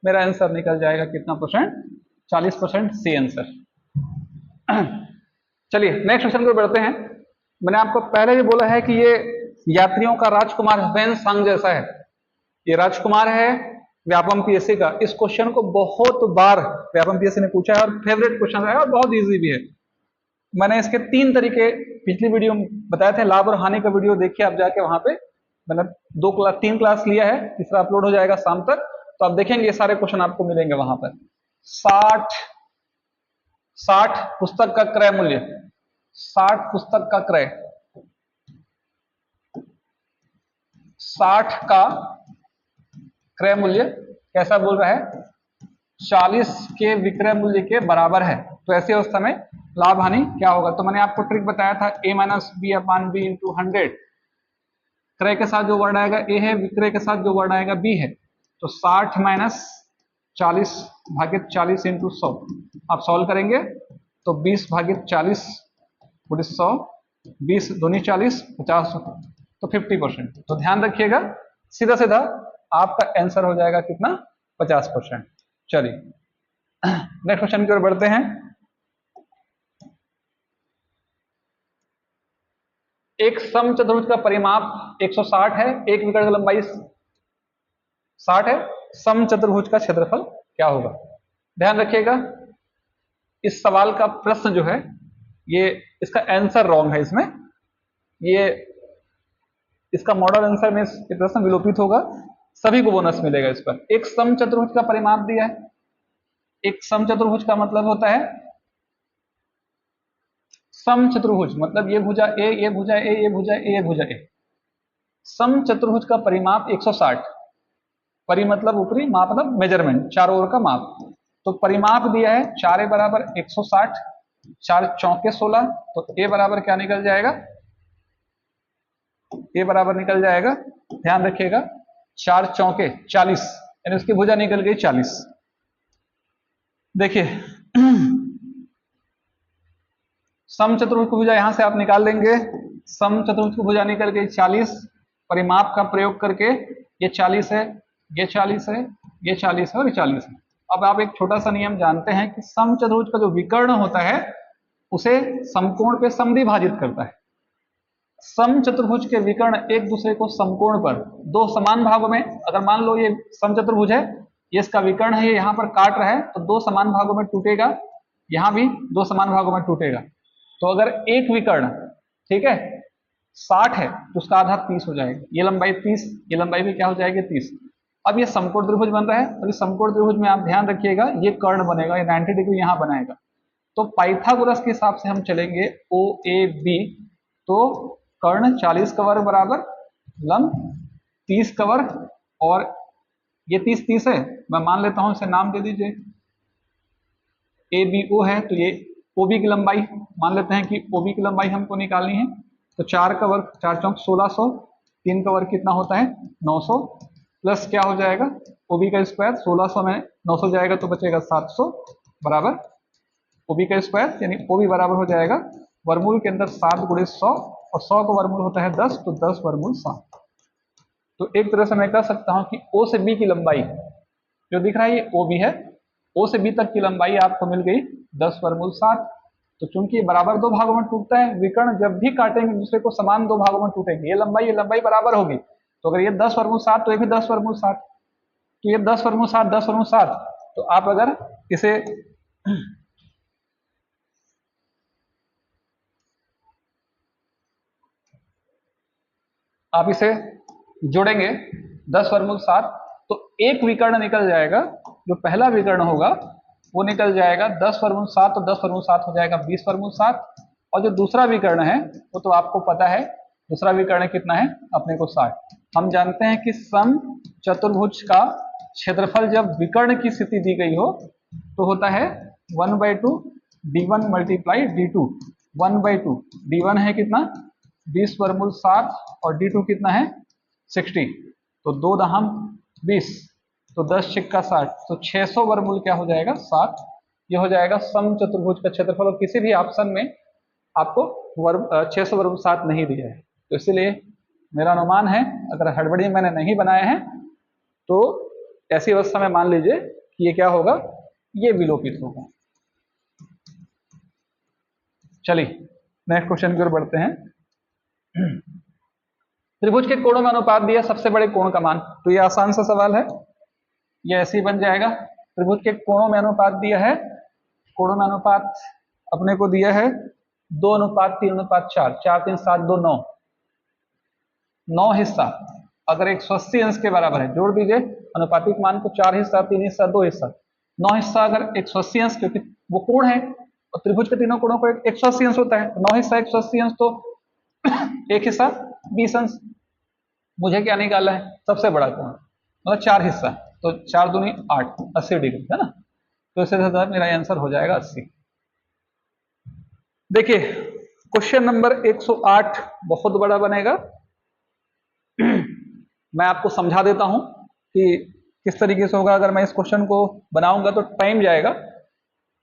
मेरा आंसर निकल जाएगा कितना परसेंट, 40%, सी आंसर। चलिए नेक्स्ट क्वेश्चन को बढ़ते हैं। मैंने आपको पहले भी बोला है कि ये यात्रियों का राजकुमार ह्वेनसांग जैसा है, ये राजकुमार है व्यापम पीएससी का। इस क्वेश्चन को बहुत बार व्यापम पीएससी ने पूछा है और फेवरेट क्वेश्चन है और बहुत इजी भी है। मैंने इसके 3 तरीके पिछली वीडियो में बताए थे, लाभ और हानि का वीडियो देखिए आप जाके, वहां पे मैंने 3 क्लास लिया है, तीसरा अपलोड हो जाएगा शाम तक, तो आप देखेंगे ये सारे क्वेश्चन आपको मिलेंगे वहां पर। 60 पुस्तक का क्रय मूल्य, 60 पुस्तक का क्रय, 60 का क्रय मूल्य कैसा बोल रहा है, 40 के विक्रय मूल्य के बराबर है। तो ऐसी अवस्था में लाभ हानि क्या होगा। तो मैंने आपको ट्रिक बताया था a minus b upon b into 100। क्रय के साथ जो वर्ड आएगा a है, विक्रय के साथ जो वर्ड आएगा b है। तो 60 माइनस 40 भागित 40 इंटू 100 आप सॉल्व करेंगे तो 20 भागित 40 गुणे 100, 20 दूनी 40, 50 तो 50%। तो ध्यान रखिएगा, सीधा सीधा आपका आंसर हो जाएगा कितना, 50%। चलिए नेक्स्ट क्वेश्चन की ओर बढ़ते हैं। एक समचतुर्भुज का परिमाप 160 है, एक विकर्ण की लंबाई 60 है, समचतुर्भुज का क्षेत्रफल क्या होगा। ध्यान रखिएगा इस सवाल का प्रश्न जो है ये इसका आंसर रॉन्ग है, इसमें ये इसका मॉडल आंसर में ये प्रश्न विलोपित होगा। सभी को बोनस मिलेगा इस पर। एक समचतुर्भुज का परिमाप दिया है। एक समचतुर्भुज का मतलब होता है, समचतुर्भुज मतलब ये भुजा ए, ये भुजा ए, ये भुजा ए, ये भुजा ए। समचतुर्भुज का परिमाप 160। परि मतलब ऊपरी, माप मतलब मेजरमेंट, चारों ओर का माप। तो परिमाप दिया है 4 ए बराबर 160, 4 चौके 16, तो ए बराबर क्या निकल जाएगा, ए बराबर निकल जाएगा, ध्यान रखिएगा, 4 चौके 40, यानी उसकी भुजा निकल गई 40। देखिए समचतुर्भुज की भुजा यहां से आप निकाल लेंगे। समचतुर्भुज की भुजा निकल गई 40, परिमाप का प्रयोग करके ये 40 है, ये 40 है, ये 40 है और ये 40 है। अब आप एक छोटा सा नियम जानते हैं कि समचतुर्भुज का जो विकर्ण होता है उसे समकोण पे समद्विभाजित करता है। समचतुर्भुज के विकर्ण एक दूसरे को समकोण पर दो समान भागों में, अगर मान लो ये समचतुर्भुज है, ये इसका विकर्ण है, ये यहां पर काट रहा है, तो दो समान भागों में टूटेगा, यहां भी दो समान भागों में टूटेगा। तो अगर एक विकर्ण, ठीक है, 60 है तो उसका आधा 30 हो जाएगा, ये लंबाई 30, ये लंबाई भी क्या हो जाएगी 30। अब ये समकोण त्रिभुज बन रहा है, और इस समकोण त्रिभुज में आप ध्यान रखिएगा ये कर्ण बनेगा, ये 90 डिग्री यहां बनाएगा। तो पाइथागोरस के हिसाब से हम चलेंगे ओ ए बी, तो कर्ण 40 का वर्ग बराबर लंब 30 का वर्ग, और ये 30 है, मैं मान लेता हूं, इसे नाम दे दीजिए ए बी ओ है, तो ये ओबी की लंबाई मान लेते हैं कि ओबी की लंबाई हमको निकालनी है। तो 4 का वर्ग 4 चौक 1600, 3 का वर्ग कितना होता है 900, प्लस क्या हो जाएगा ओबी का स्क्वायर, 1600 में 900 जाएगा तो बचेगा 700, बराबर ओबी का स्क्वायर, यानी ओबी बराबर हो जाएगा वर्गमूल के अंदर 7 गुणे 100, और 100 का वर्गमूल होता है 10, तो 10 वर्गमूल 7। तो एक तरह से मैं कह सकता हूं कि ओ से बी की लंबाई जो दिख रहा है ये ओ बी है, ओ से बी तक की लंबाई आपको मिल गई 10 वर्गमूल 7। तो चूंकि बराबर दो भागों में टूटता है, विकर्ण जब भी काटेंगे दूसरे को समान दो भागों में टूटेंगे, ये लंबाई बराबर होगी। तो अगर ये 10 वर्गमूल 7 तो ये भी 10 वर्गमूल 7, तो ये 10 वर्गमूल 7 10 वर्गमूल 7। तो आप अगर इसे जोड़ेंगे 10 वर्गमूल 7, तो एक विकर्ण निकल जाएगा, जो पहला विकर्ण होगा वो निकल जाएगा 10 वर्गमूल 7, तो 10 वर्गमूल 7 हो जाएगा 20 वर्गमूल 7, और जो दूसरा विकर्ण है वो तो आपको पता है, दूसरा विकर्ण कितना है अपने को 60। हम जानते हैं कि सम चतुर्भुज का क्षेत्रफल जब विकर्ण की स्थिति दी गई हो तो होता है 1/2 d1 मल्टीप्लाई d2, 1/2 d1 है कितना 20 वर्गमूल 7, और d2 कितना है 60, तो 2 दहम 20, तो 10 छिक्का 60, तो 600 वर्गमूल क्या हो जाएगा 7। ये हो जाएगा समचतुर्भुज का क्षेत्रफल, और किसी भी ऑप्शन में आपको 600 वर्गमूल 7 नहीं दिया है। तो इसीलिए मेरा अनुमान है, अगर हड़बड़ी मैंने नहीं बनाए हैं तो ऐसी अवस्था में मान लीजिए कि ये क्या होगा, ये विलोपित होगा। चलिए नेक्स्ट क्वेश्चन की ओर बढ़ते हैं। त्रिभुज के कोणों में अनुपात दिया सबसे बड़े कोण का मान, तो ये आसान सा सवाल है, ये ऐसे ही बन जाएगा। त्रिभुज के कोणों में अनुपात दिया है, कोणों में अनुपात अपने को दिया है 2:3:4, 4 3 7 2 9, 9 हिस्सा अगर 180 अंश के बराबर है, जोड़ दीजिए अनुपातिक मान को, 4 हिस्सा 3 हिस्सा 2 हिस्सा, 9 हिस्सा अगर 180 अंश, क्योंकि वो कोण है और त्रिभुज के तीनों कोणों को 180 अंश होता है, 9 हिस्सा 180 अंश, तो एक हिस्सा 20 अंश। मुझे क्या निकालना है सबसे बड़ा कोण, मतलब 4 हिस्सा, तो 4 दूनी 8, 80 डिग्री है ना, तो इससे मेरा आंसर हो जाएगा 80। देखिए क्वेश्चन नंबर 108 बहुत बड़ा बनेगा। मैं आपको समझा देता हूं कि किस तरीके से होगा। अगर मैं इस क्वेश्चन को बनाऊंगा तो टाइम जाएगा,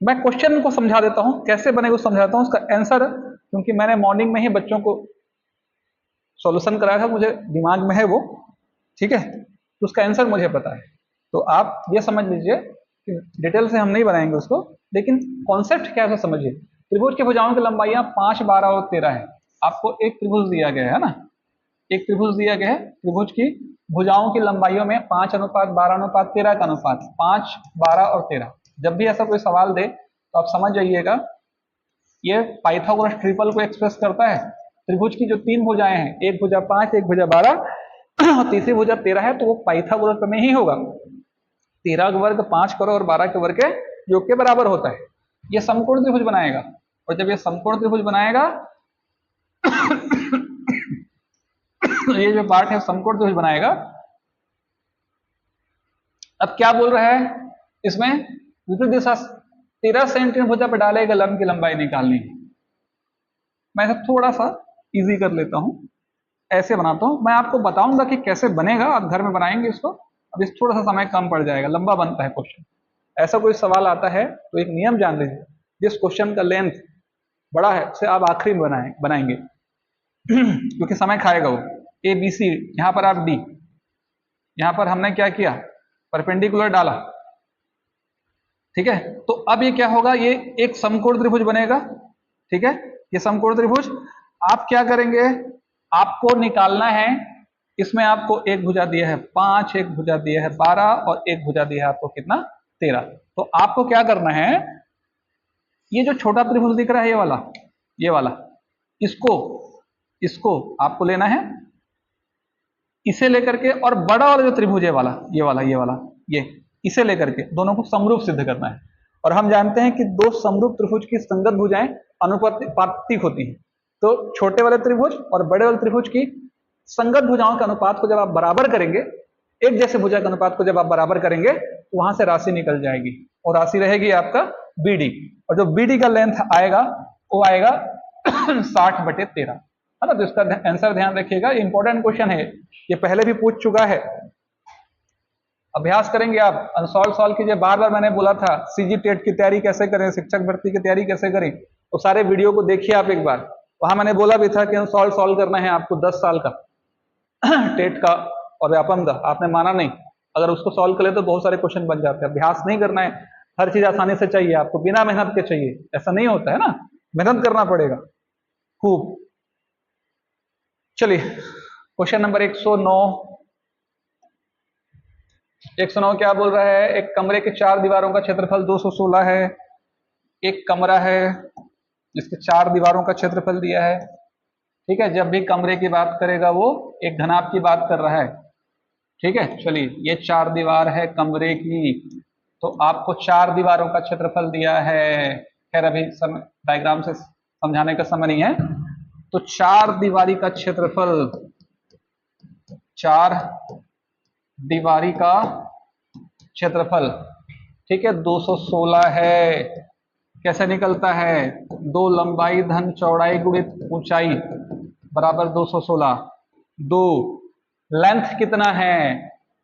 मैं क्वेश्चन को समझा देता हूं, कैसे बनेगा समझाता हूं, उसका आंसर, क्योंकि मैंने मॉर्निंग में ही बच्चों को सॉल्यूशन कराया था, मुझे दिमाग में है वो, ठीक है, तो उसका आंसर मुझे पता है। तो आप ये समझ लीजिए कि डिटेल से हम नहीं बनाएंगे उसको, लेकिन कॉन्सेप्ट क्या है समझिए। त्रिभुज के भुजाओं की लंबाइयां 5, 12 और 13 है। आपको एक त्रिभुज दिया गया है ना, एक त्रिभुज दिया गया है, त्रिभुज की भुजाओं की लंबाइयों में 5:12:13 का अनुपात, 5, 12 और 13। जब भी ऐसा कोई सवाल दे तो आप समझ जाइएगा ये पाइथागोरस ट्रिपल को एक्सप्रेस करता है। त्रिभुज की जो 3 भुजाएं हैं, एक भुजा 5, एक भुजा 12 और तीसरी भुजा 13 है, तो वो पाइथागोरस प्रमेय ही होगा। 13 का वर्ग 5 करो और 12 के वर्ग के योग के बराबर होता है। ये समकोण त्रिभुज बनाएगा, और जब ये समकोण त्रिभुज बनाएगा ये जो पार्ट है समकोण त्रिभुज बनाएगा। अब क्या बोल रहा है इसमें, विपरीत दिशा 13 सेंटीमीटर भुजा पर डालेगा, लंब की लंबाई निकालनी है। मैं इसे थोड़ा सा इजी कर लेता हूं, ऐसे बनाता हूं। मैं आपको बताऊंगा कि कैसे बनेगा, आप घर में बनाएंगे इसको। अब इस थोड़ा सा समय कम पड़ जाएगा, लंबा बनता है क्वेश्चन। ऐसा कोई सवाल आता है तो एक नियम जान लीजिए, जिस क्वेश्चन का लेंथ बड़ा है उसे आप आखिरी में बनाएंगे क्योंकि समय खाएगा वो। ए बी सी, यहां पर आप डी, यहां पर हमने क्या किया, परपेंडिकुलर डाला, ठीक है। तो अब ये क्या होगा, ये एक समकोण त्रिभुज बनेगा, ठीक है। ये समकोण त्रिभुज आप क्या करेंगे, आपको निकालना है। इसमें आपको एक भुजा दिया है 5, एक भुजा दिया है 12 और एक भुजा दिया है आपको कितना, 13। तो आपको क्या करना है, ये जो छोटा त्रिभुज दिख रहा है ये वाला, इसको आपको लेना है, इसे लेकर के, और बड़ा वाला जो त्रिभुज है वाला, ये इसे लेकर के दोनों को समरूप सिद्ध करना है। और हम जानते हैं कि दो समरूप त्रिभुज की संगत भुजाएं अनुपातिक होती हैं। तो छोटे वाले त्रिभुज और बड़े वाले त्रिभुज की संगत भुजाओं के अनुपात को जब आप बराबर करेंगे, एक जैसे भुजा के अनुपात को जब आप बराबर करेंगे, तो वहां से राशि निकल जाएगी, और राशि रहेगी आपका BD। और जो BD का लेंथ आएगा वो आएगा 60/13, है ना। तो इसका आंसर ध्यान रखिएगा, इंपॉर्टेंट क्वेश्चन है, ये पहले भी पूछ चुका है। अभ्यास करेंगे आप, सॉल्व कीजिए। बार बार मैंने बोला था CG टेट की तैयारी कैसे करें, शिक्षक भर्ती की तैयारी कैसे करें, तो सारे वीडियो को देखिए आप एक बार। वहां मैंने बोला भी था कि सॉल्व करना है आपको 10 साल का टेट का और व्यापम का, आपने माना नहीं। अगर उसको सॉल्व कर ले तो बहुत सारे क्वेश्चन बन जाते हैं। अभ्यास नहीं करना है, हर चीज आसानी से चाहिए आपको, बिना मेहनत के चाहिए, ऐसा नहीं होता है ना, मेहनत करना पड़ेगा खूब। चलिए क्वेश्चन नंबर 109। 109 क्या बोल रहा है, एक कमरे के 4 दीवारों का क्षेत्रफल 216 है। एक कमरा है जिसके 4 दीवारों का क्षेत्रफल दिया है, ठीक है। जब भी कमरे की बात करेगा वो एक घनाभ की बात कर रहा है, ठीक है। चलिए, ये 4 दीवार है कमरे की, तो आपको 4 दीवारों का क्षेत्रफल दिया है। खैर अभी डायग्राम से समझाने का समय नहीं है। तो 4 दीवारी का क्षेत्रफल, 4 दीवारी का क्षेत्रफल, ठीक है, 216 है। कैसे निकलता है, 2 लंबाई धन चौड़ाई गुणित ऊंचाई बराबर 216। 2 लेंथ कितना है,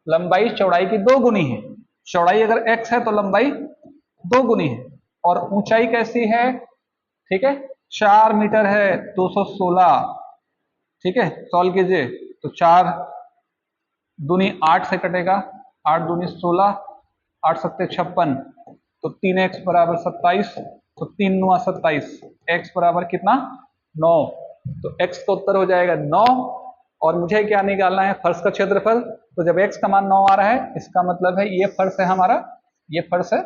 लंबाई चौड़ाई की 2 गुनी है। चौड़ाई अगर x है तो लंबाई 2 गुनी है, और ऊंचाई कैसी है, ठीक है, 4 मीटर है, 216, ठीक है। सॉल्व कीजिए तो 4 दूनी 8 से कटेगा, 8 दूनी 16, 8 सत्ते 56, तो 3x बराबर 27, तो 3 9 27, x बराबर कितना, 9। तो x का उत्तर हो जाएगा 9। और मुझे क्या निकालना है, फर्श का क्षेत्रफल। तो जब x का मान 9 आ रहा है, इसका मतलब है ये फर्श है हमारा, ये फर्श है,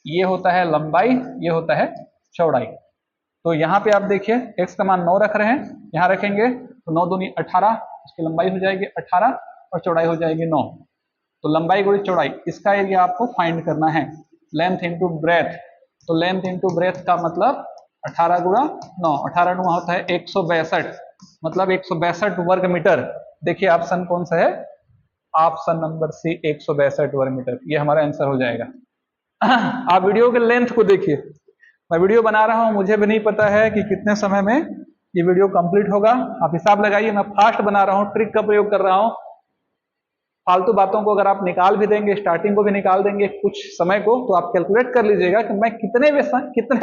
ये होता है लंबाई, ये होता है चौड़ाई। तो यहाँ पे आप देखिए x का मान 9 रख रहे हैं, यहाँ रखेंगे तो 9 दूनी 18, इसकी लंबाई हो जाएगी 18 और चौड़ाई हो जाएगी 9। तो लंबाई गुणित चौड़ाई, इसका एरिया आपको फाइंड करना है, लेंथ इंटू ब्रेथ। तो लेंथ इंटू ब्रेथ का मतलब 18 गुणा 9, 18 9 होता है 162, मतलब 162 वर्ग मीटर। देखिए ऑप्शन कौन सा है, ऑप्शन नंबर सी, 162 वर्ग मीटर, ये हमारा आंसर हो जाएगा। आप वीडियो के लेंथ को देखिए, मैं वीडियो बना रहा हूं, मुझे भी नहीं पता है कि कितने समय में ये वीडियो कंप्लीट होगा। आप हिसाब लगाइए, मैं फास्ट बना रहा हूं, ट्रिक का प्रयोग कर रहा हूं। फालतू बातों को अगर आप निकाल भी देंगे, स्टार्टिंग को भी निकाल देंगे कुछ समय को, तो आप कैलकुलेट कर लीजिएगा कि मैं कितने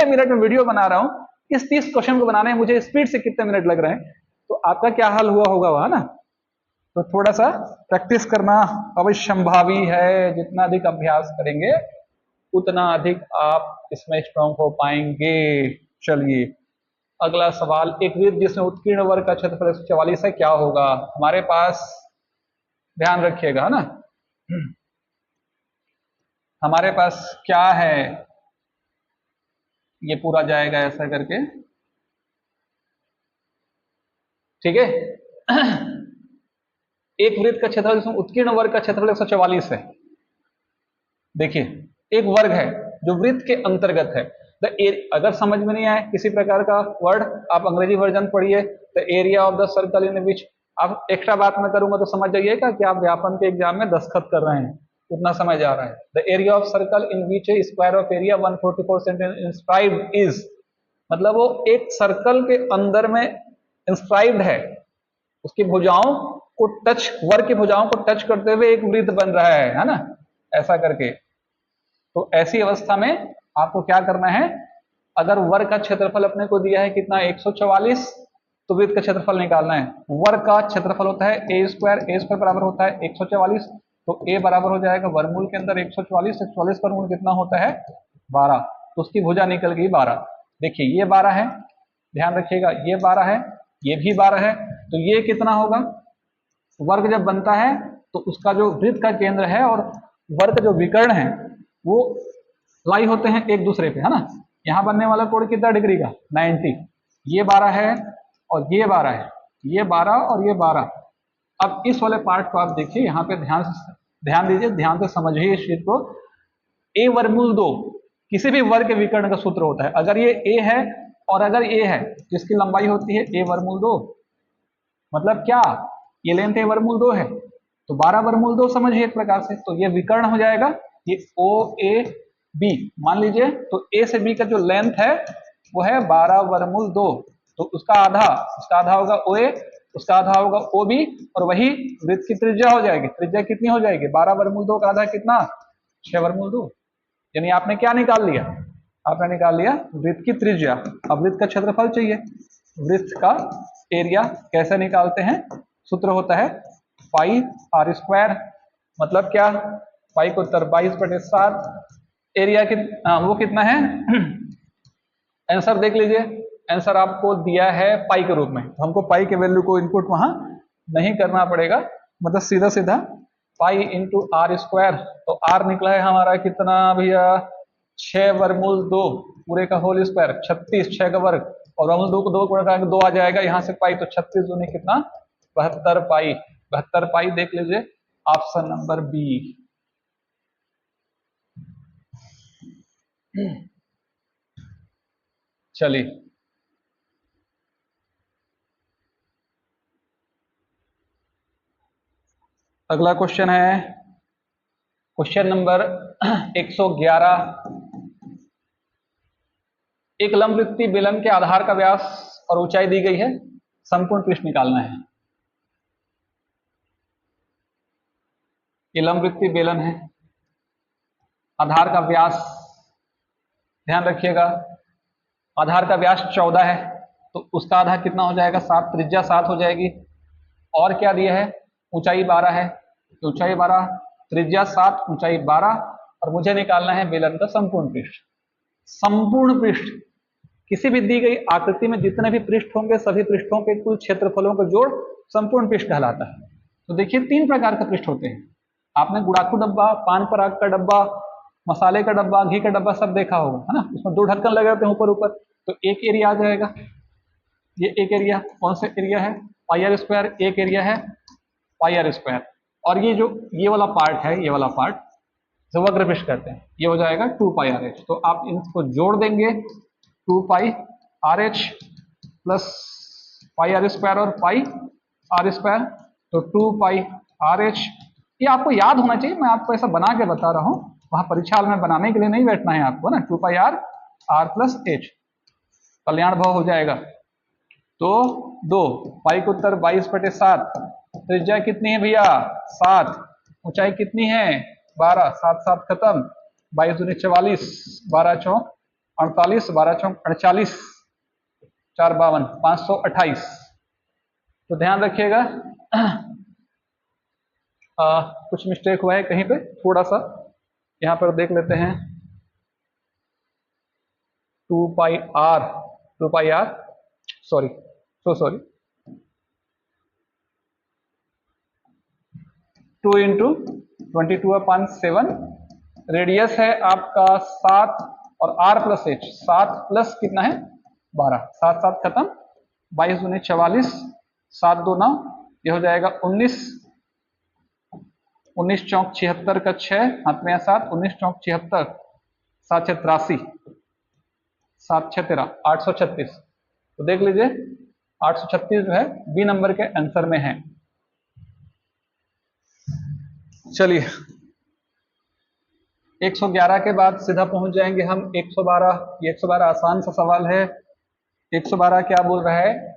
मिनट में वीडियो बना रहा हूं, इस 30 क्वेश्चन को बनाने में मुझे स्पीड से कितने मिनट लग रहे हैं, तो आपका क्या हाल हुआ होगा वहां ना। तो थोड़ा सा प्रैक्टिस करना अवश्यंभावी है, जितना अधिक अभ्यास करेंगे उतना अधिक आप इसमें स्ट्रांग हो पाएंगे। चलिए अगला सवाल, एक वृत्त जिसमें उत्कीर्ण वर्ग का क्षेत्रफल 144 है, क्या होगा हमारे पास, ध्यान रखिएगा ना, हमारे पास क्या है, ये पूरा जाएगा ऐसा करके, ठीक है। एक वृत्त का क्षेत्रफल जिसमें उत्कीर्ण वर्ग का क्षेत्रफल 144 है। देखिए एक वर्ग है जो वृत्त के अंतर्गत है। अगर समझ में नहीं आए किसी प्रकार का वर्ड, आप अंग्रेजी वर्जन पढ़िए, the area of the circle in which, आप एक्स्ट्रा बात मैं करूंगा तो समझ जाइएगा कि आप व्यापन के एग्जाम में दस्तखत कर रहे हैं, उतना समझ आ रहा है। The area of circle in which A square of area 144 centimetre inscribed is, मतलब वो एक सर्कल के अंदर में इंस्क्राइब्ड है, उसकी भुजाओं को टच, वर्ग की भुजाओं को टच करते हुए एक वृत्त बन रहा है ना, ऐसा करके। तो ऐसी अवस्था में आपको क्या करना है, अगर वर्ग का क्षेत्रफल अपने को दिया है कितना 144, तो वृत्त का क्षेत्रफल निकालना है। वर्ग का क्षेत्रफल होता है ए स्क्वायर बराबर होता है 144, तो ए बराबर हो जाएगा वर्गमूल के अंदर 144, 144 का वर्गमूल कितना होता है 12, तो उसकी भुजा निकल गई 12। देखिए ये 12 है, ध्यान रखिएगा ये 12 है, ये भी 12 है, तो ये कितना होगा, वर्ग जब बनता है तो उसका जो वृत्त का केंद्र है और वर्ग जो विकर्ण है वो लाई होते हैं एक दूसरे पे, है ना। यहाँ बनने वाला कोण कितना डिग्री का 90, ये 12 है और ये 12 है, ये 12 और ये 12। अब इस वाले पार्ट को आप देखिए, यहाँ पे ध्यान दीजिए, ध्यान से समझिए इस चीज को। ए वर्गमूल 2 किसी भी वर्ग के विकर्ण का सूत्र होता है। अगर ये ए है और अगर ए है तो इसकी लंबाई होती है ए वर्गमूल 2, मतलब क्या, ये लेंथ ए वर्गमूल 2 है तो 12 वर्गमूल 2 समझिए एक प्रकार से, तो ये विकर्ण हो जाएगा, ये ओ ए बी मान लीजिए, तो ए से बी का जो लेंथ है वो है 12 वर्गमूल 2, तो उसका आधा होगा ओ ए, उसका आधा होगा ओ बी, और वही वृत्त की त्रिज्या हो जाएगी। त्रिज्या कितनी हो जाएगी, 12 वर्गमूल 2 का आधा कितना 6 वर्गमूल 2, यानी आपने क्या निकाल लिया, आपने निकाल लिया वृत्त की त्रिज्या। अब वृत्त का क्षेत्रफल चाहिए, वृत्त का एरिया कैसे निकालते हैं, सूत्र होता है पाई आर स्क्वायर, मतलब क्या, पाई को 22/7, एरिया वो कितना है आंसर देख लीजिए, आंसर आपको दिया है पाई के रूप में, तो हमको पाई के वैल्यू को इनपुट वहां नहीं करना पड़ेगा, मतलब सीधा सीधा पाई इंटू आर स्क्वायर, तो आर निकला है हमारा कितना भैया 6 वर्गमूल 2 पूरे का होल स्क्वायर, 36, 6 का वर्ग, और वर्गमूल 2 को 2 गुणा करके 2 आ जाएगा, यहाँ से पाई, तो 36 दूनी कितना 72 पाई, 72 पाई देख लीजिए ऑप्शन नंबर बी। चलिए अगला क्वेश्चन है क्वेश्चन नंबर 111। एक लंबवृत्तीय बेलन के आधार का व्यास और ऊंचाई दी गई है, संपूर्ण पृष्ठ निकालना है। ये लंबवृत्तीय बेलन है, आधार का व्यास ध्यान रखिएगा, आधार का व्यास 14 है, तो उसका आधा कितना हो जाएगा 7, त्रिज्या 7 हो जाएगी, और क्या दिया है ऊंचाई 12 है, तो ऊंचाई 12, त्रिज्या 7, ऊंचाई 12, और मुझे निकालना है बेलन का संपूर्ण पृष्ठ। संपूर्ण पृष्ठ किसी भी दी गई आकृति में जितने भी पृष्ठ होंगे सभी पृष्ठों के कुल क्षेत्रफलों का जोड़ संपूर्ण पृष्ठ कहलाता है। तो देखिए 3 प्रकार के पृष्ठ होते हैं, आपने गुड़ाखू डब्बा, पान पराग का डब्बा, मसाले का डब्बा, घी का डब्बा सब देखा होगा, है ना, उसमें 2 ढक्कन लगे होते हैं ऊपर ऊपर, तो एक एरिया आ जाएगा, ये एक एरिया, कौन सा एरिया है पाई आर स्क्वायर, एक एरिया है पाई आर स्क्वायर, और ये जो ये वाला पार्ट है, ये वाला पार्ट जो वक्र पृष्ठ कहते हैं, ये हो जाएगा 2 पाई आर एच। तो आप इनको जोड़ देंगे 2 pi r h plus pi r square और पाई आर स्क्वायर, तो 2 पाई आर एच, ये आपको याद होना चाहिए, मैं आपको ऐसा बना के बता रहा हूँ, वहां परीक्षा में बनाने के लिए नहीं बैठना है आपको ना, 2 pi are are plus H, कल्याण भाव हो जाएगा, तो 2 पाई को उत्तर 22/7, त्रिज्या कितनी है भैया 7, ऊंचाई कितनी है 12, 7 7 खत्म, 22 दूनी 44, 12 चौक 48, 12 चौक 48, 4 52, 528। तो ध्यान रखिएगा कुछ मिस्टेक हुआ है कहीं पे, थोड़ा सा यहाँ पर देख लेते हैं, 2 pi are sorry 2 into 22/7, radius है आपका 7 और r प्लस एच, 7 प्लस कितना है 12, 7 7 खत्म, 22 दूनी 44, 7 2 9, ये हो जाएगा 19, 19 चौक 76 का 6, हाथ में 7, 19 चौक 76, 7 6 83, 7 6 13, 836। तो देख लीजिए 836 जो है बी नंबर के आंसर में है। चलिए 111 के बाद सीधा पहुंच जाएंगे हम 112। ये 112 आसान सा सवाल है। 112 क्या बोल रहा है,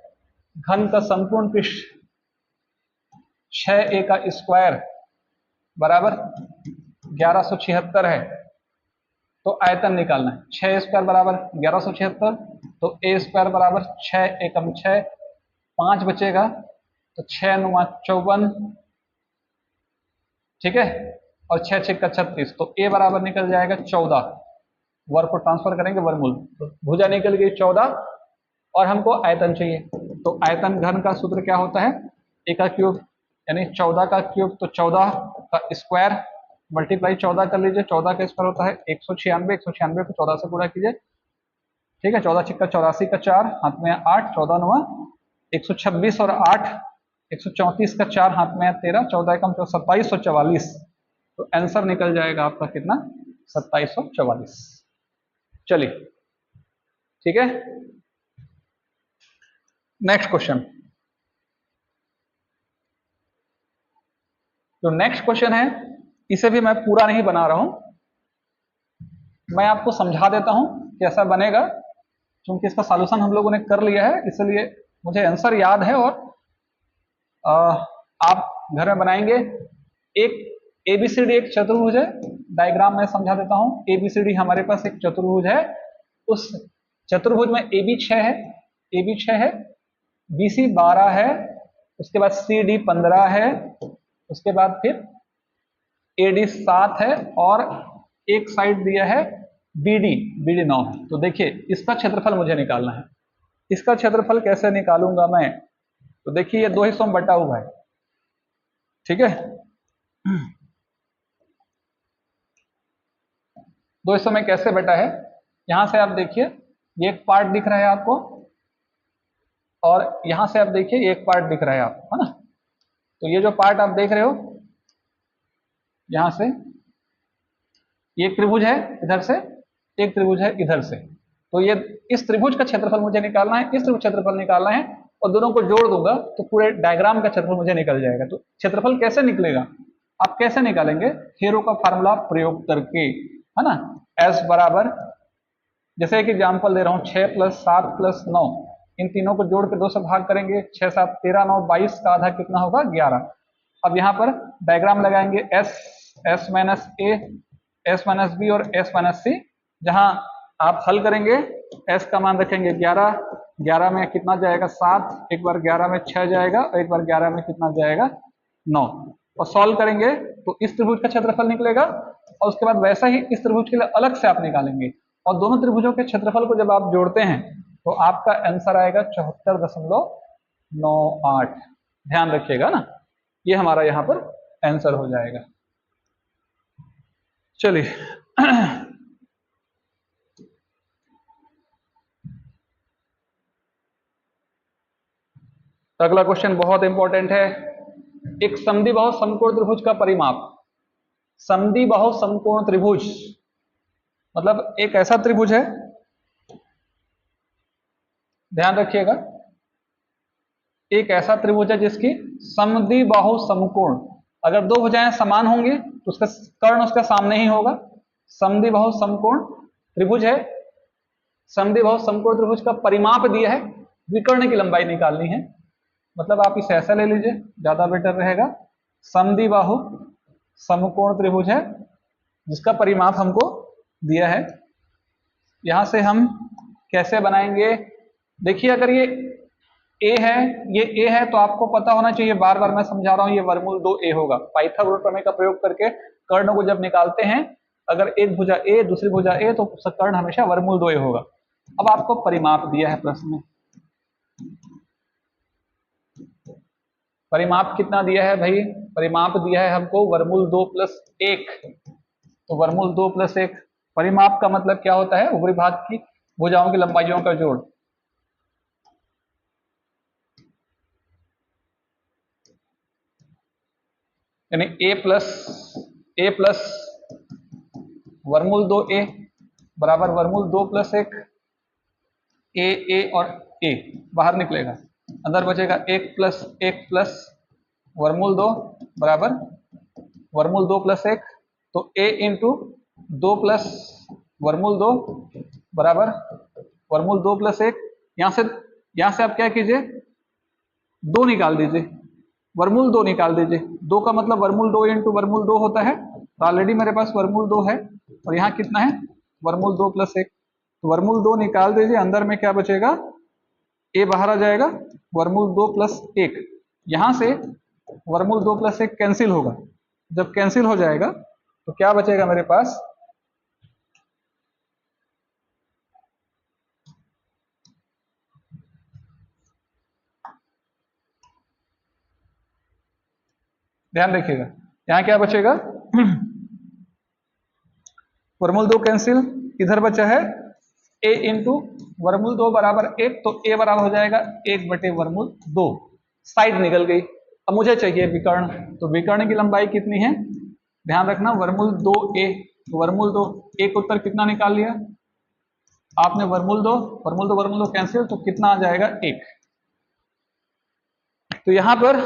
घन का संपूर्ण पृष्ठ 6a का स्क्वायर बराबर 1176 है। तो आयतन निकालना है। 6 स्क्वायर बराबर 1176, तो a स्क्वायर बराबर 6 एकम 6, 5 बचेगा तो 6 9 54, ठीक है, और 6 6 का 36, तो a बराबर निकल जाएगा 14। वर्ग को ट्रांसफर करेंगे वर्गमूल, तो भुजा निकल गई 14 और हमको आयतन चाहिए। तो आयतन घन का सूत्र क्या होता है, a का क्यूब यानी 14 का क्यूब, तो 14 का स्क्वायर मल्टीप्लाई 14 कर लीजिए, 14 का स्क्वायर होता है 196, 196 को 14 से पूरा कीजिए, ठीक है, 14 छिक्का 84 का 4, हाथ में 8, 14 9 126 और 8 134 का 4, हाथ में 13, 14 एकम 2744। तो आंसर निकल जाएगा आपका कितना, 2744। चलिए ठीक है, नेक्स्ट क्वेश्चन। जो नेक्स्ट क्वेश्चन है इसे भी मैं पूरा नहीं बना रहा हूं, मैं आपको समझा देता हूं कैसा बनेगा, क्योंकि इसका सॉल्यूशन हम लोगों ने कर लिया है, इसलिए मुझे आंसर याद है। और आप घर में बनाएंगे। एक एबीसीडी एक चतुर्भुज है, डायग्राम में समझा देता हूं। एबीसीडी हमारे पास एक चतुर्भुज है, उस चतुर्भुज में AB 6 है, AB 6 है, BC 12 है, उसके बाद CD 15 है, उसके बाद फिर AD 7 है, और एक साइड दिया है BD 9 है। तो देखिए इसका क्षेत्रफल मुझे निकालना है। इसका क्षेत्रफल कैसे निकालूंगा मैं, तो देखिए ये दो हिस्सों में बटा हुआ है, ठीक है, दो हिस्सों में कैसे बटा है, यहां से आप देखिए ये एक पार्ट दिख रहा है आपको, और यहां से आप देखिए ये एक पार्ट दिख रहा है आपको, है ना। तो ये जो पार्ट आप देख रहे हो यहां से, ये एक त्रिभुज है इधर से, एक त्रिभुज है इधर से। तो ये इस त्रिभुज का क्षेत्रफल मुझे निकालना है, इस त्रिभुज क्षेत्रफल निकालना है, और दोनों को जोड़ दूंगा तो पूरे डायग्राम का क्षेत्रफल मुझे निकल जाएगा। तो क्षेत्रफल कैसे निकलेगा, आप कैसे निकालेंगे, हेरो का फार्मूला प्रयोग करके, है ना। एस बराबर, जैसे एक एग्जाम्पल दे रहा हूँ, 6 + 7 + 9, इन तीनों को जोड़ के 2 से भाग करेंगे, 6 7 13 9 22 का आधा कितना होगा, 11। अब यहाँ पर डायग्राम लगाएंगे, एस एस माइनस ए, एस माइनस बी और एस माइनस सी। जहां आप हल करेंगे एस का मान रखेंगे 11, 11 में कितना जाएगा 7, एक बार 11 में 6 जाएगा, और एक बार 11 में कितना जाएगा 9, और सॉल्व करेंगे तो इस त्रिभुज का क्षेत्रफल निकलेगा। और उसके बाद वैसा ही इस त्रिभुज के लिए अलग से आप निकालेंगे, और दोनों त्रिभुजों के क्षेत्रफल को जब आप जोड़ते हैं तो आपका आंसर आएगा 74.98। ध्यान रखिएगा ना, ये हमारा यहाँ पर आंसर हो जाएगा। चलिए अगला क्वेश्चन बहुत इंपॉर्टेंट है। एक समद्विबाहु समकोण त्रिभुज का परिमाप। समद्विबाहु समकोण त्रिभुज मतलब एक ऐसा त्रिभुज है, ध्यान रखिएगा, एक ऐसा त्रिभुज है जिसकी समद्विबाहु समकोण, अगर दो भुजाएं समान होंगी तो उसका कर्ण उसका सामने ही होगा। समद्विबाहु समकोण त्रिभुज है। समद्विबाहु समकोण त्रिभुज का परिमाप दिया है, विकर्ण की लंबाई निकालनी है। मतलब आप इसे ऐसा ले लीजिए, ज्यादा बेटर रहेगा। समद्विबाहु समकोण त्रिभुज है जिसका परिमाप हमको दिया है। यहां से हम कैसे बनाएंगे, देखिए अगर ये a है, ये a है, तो आपको पता होना चाहिए, बार बार मैं समझा रहा हूं, ये वर्गमूल 2a होगा। पाइथागोरस प्रमेय का प्रयोग करके कर्ण को जब निकालते हैं, अगर एक भुजा a दूसरी भुजा a, तो उसका कर्ण हमेशा वर्गमूल 2a होगा। अब आपको परिमाप दिया है प्रश्न में, परिमाप कितना दिया है भाई, परिमाप दिया है हमको वर्गमूल 2 + 1। तो वर्गमूल 2 + 1, परिमाप का मतलब क्या होता है, ऊपरी भाग की भुजाओं की लंबाइयों का जोड़। यानी ए प्लस वर्गमूल 2a बराबर वर्गमूल 2 प्लस 1 ए और ए बाहर निकलेगा, अंदर बचेगा 1 प्लस वर्गमूल 2 बराबर वर्गमूल 2 प्लस 1, तो a इंटू 2 प्लस वर्गमूल 2 बराबर वर्गमूल 2 प्लस 1। यहाँ से आप क्या कीजिए, 2 निकाल दीजिए, वर्गमूल 2 निकाल दीजिए। 2 का मतलब वर्गमूल 2 इंटू वर्गमूल 2 होता है, तो ऑलरेडी मेरे पास वर्गमूल 2 है और यहाँ कितना है वर्गमूल 2 प्लस 1, तो वर्गमूल 2 निकाल दीजिए, अंदर में क्या बचेगा a बाहर आ जाएगा, वर्गमूल 2 प्लस 1। यहाँ से वर्गमूल 2 प्लस 1 कैंसिल होगा, जब कैंसिल हो जाएगा तो क्या बचेगा मेरे पास, ध्यान रखिएगा यहाँ क्या बचेगा, वर्गमूल 2 कैंसिल, इधर बचा है a इंटू वर्गमूल 2 बराबर 1, तो a बराबर हो जाएगा 1 बटे वर्गमूल 2, साइड निकल गई। अब मुझे चाहिए विकर्ण, तो विकर्ण की लंबाई कितनी है, ध्यान रखना वर्गमूल 2a, तो वर्गमूल 2 एक उत्तर कितना निकाल लिया आपने, वर्गमूल 2 कैंसिल, तो कितना आ जाएगा 1। तो यहां पर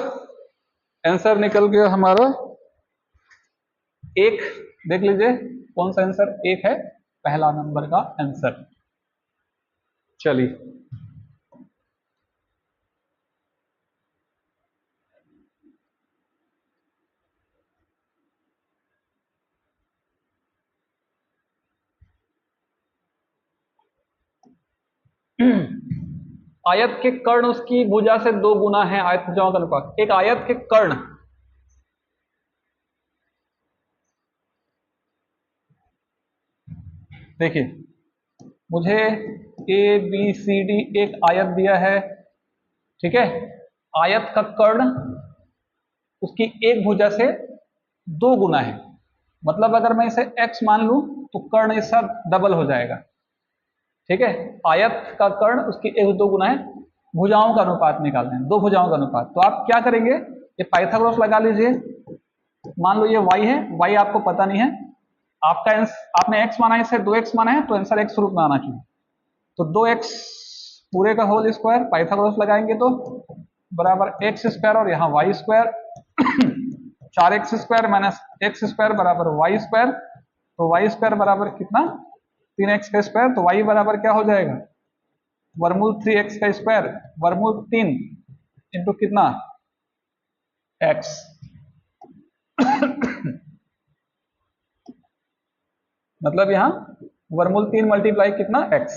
आंसर निकल गया हमारा 1, देख लीजिए कौन सा आंसर 1 है, पहला नंबर का आंसर। चलिए आयत के कर्ण उसकी भुजा से 2 गुना है आयत भुजाओं का अनुपात। एक आयत के कर्ण, देखिए मुझे ए बी सी डी एक आयत दिया है, ठीक है, आयत का कर्ण उसकी एक भुजा से 2 गुना है, मतलब अगर मैं इसे x मान लूं तो कर्ण इसका डबल हो जाएगा, ठीक है। आयत का कर्ण उसकी 1/2 गुना है, भुजाओं का अनुपात निकालना है, 2 भुजाओं का अनुपात। तो आप क्या करेंगे, ये पाइथागोरस लगा लीजिए, मान लो ये y है, y आपको पता नहीं है, आपका आपने x माना है, इसे 2x माना है, तो आंसर x रूप में आना चाहिए। तो 2x पूरे का होल स्क्वायर पाइथागोरस लगाएंगे तो बराबर x स्क्वायर और यहाँ y square 4x square minus x square बराबर y स्क्वायर, तो y स्क्वायर बराबर कितना 3x का स्क्वायर, तो y बराबर क्या हो जाएगा वर्गमूल 3x का स्क्वायर, वर्गमूल 3 इंटू कितना x मतलब यहाँ वर्गमूल 3 मल्टीप्लाई कितना x,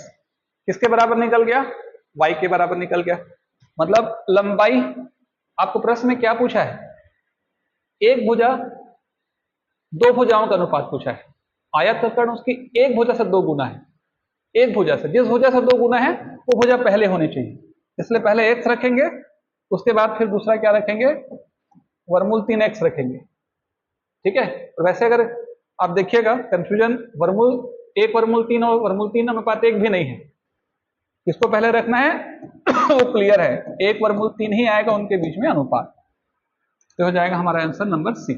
किसके बराबर निकल गया, y के बराबर निकल गया। मतलब लंबाई, आपको प्रश्न में क्या पूछा है, एक भुजा 2 भुजाओं का अनुपात पूछा है, आयत का कर्ण उसकी एक भुजा से 2 गुना है, एक भुजा से, जिस भुजा से 2 गुना है वो भुजा पहले होनी चाहिए, इसलिए पहले x रखेंगे, उसके बाद फिर दूसरा क्या रखेंगे वर्गमूल 3x रखेंगे, ठीक है। और वैसे अगर आप देखिएगा कंफ्यूजन, वर्गमूल 1 वर्गमूल 3 और वर्गमूल 3 अनुपात 1 भी नहीं है, किसको पहले रखना है वो क्लियर है, 1 वर्गमूल 3 ही आएगा उनके बीच में अनुपात, तो हो जाएगा हमारा आंसर नंबर सी।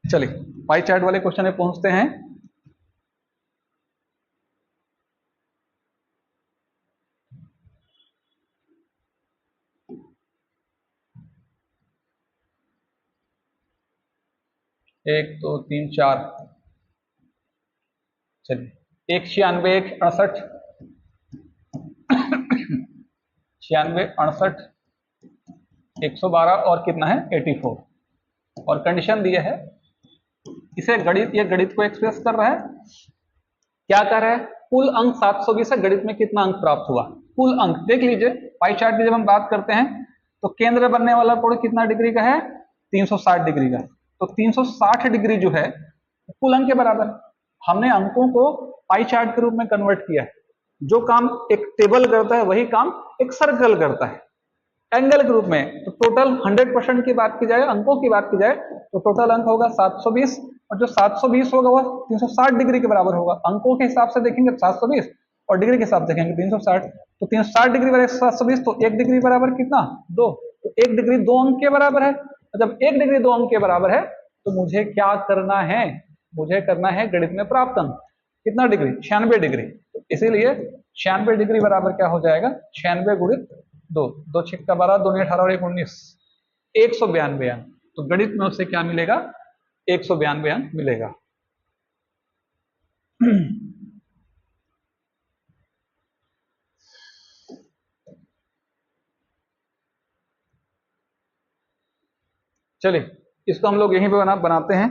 चलिए पाई चार्ट वाले क्वेश्चन में पहुंचते हैं। एक दो तीन चार, चलिए 1 96 1 68 96 68 112 और कितना है 84, और कंडीशन दिया है, इसे गणित, ये गणित को एक्सप्रेस कर रहा है, क्या कर रहा है कुल अंक 720 है, गणित में कितना अंक प्राप्त हुआ, कुल अंक देख लीजिए। पाई चार्ट की जब हम बात करते हैं तो केंद्र बनने वाला कोण कितना डिग्री का है 360 डिग्री का, तो 360 डिग्री जो है कुल अंक के बराबर। हमने अंकों को पाई चार्ट के रूप में कन्वर्ट किया है, जो काम एक टेबल करता है वही काम एक सर्कल करता है एंगल के रूप में। तो टोटल 100% की बात की जाए, अंकों की बात की जाए तो टोटल अंक होगा 720, और जो 720 होगा वह 360 डिग्री के बराबर होगा। अंकों के हिसाब से देखेंगे 720 और डिग्री के हिसाब से देखेंगे 360, तो 360 डिग्री बराबर 720, तो 1 डिग्री बराबर कितना 2, तो 1 डिग्री 2 अंक के बराबर है। जब 1 डिग्री 2 अंक के बराबर है तो मुझे क्या करना है, मुझे करना है गणित में प्राप्त अंक कितना डिग्री, 96 डिग्री। तो इसीलिए 96 डिग्री बराबर क्या हो जाएगा, 96 गुणित 2, 2 छिक्का 12, 2 18 और 1 19, 192 अंक। तो गणित में उससे क्या मिलेगा, 192 अंक मिलेगा। चलिए इसको हम लोग यहीं पे बनाते हैं।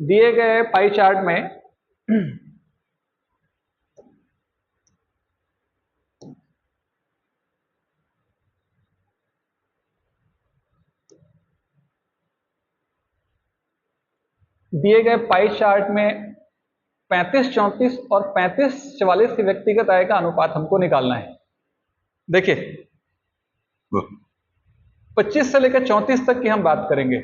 दिए गए पाई चार्ट में दिए गए पाई चार्ट में 35-34 और 35-44 की व्यक्तिगत आय का अनुपात हमको निकालना है। देखिए 25 से लेकर 34 तक की हम बात करेंगे,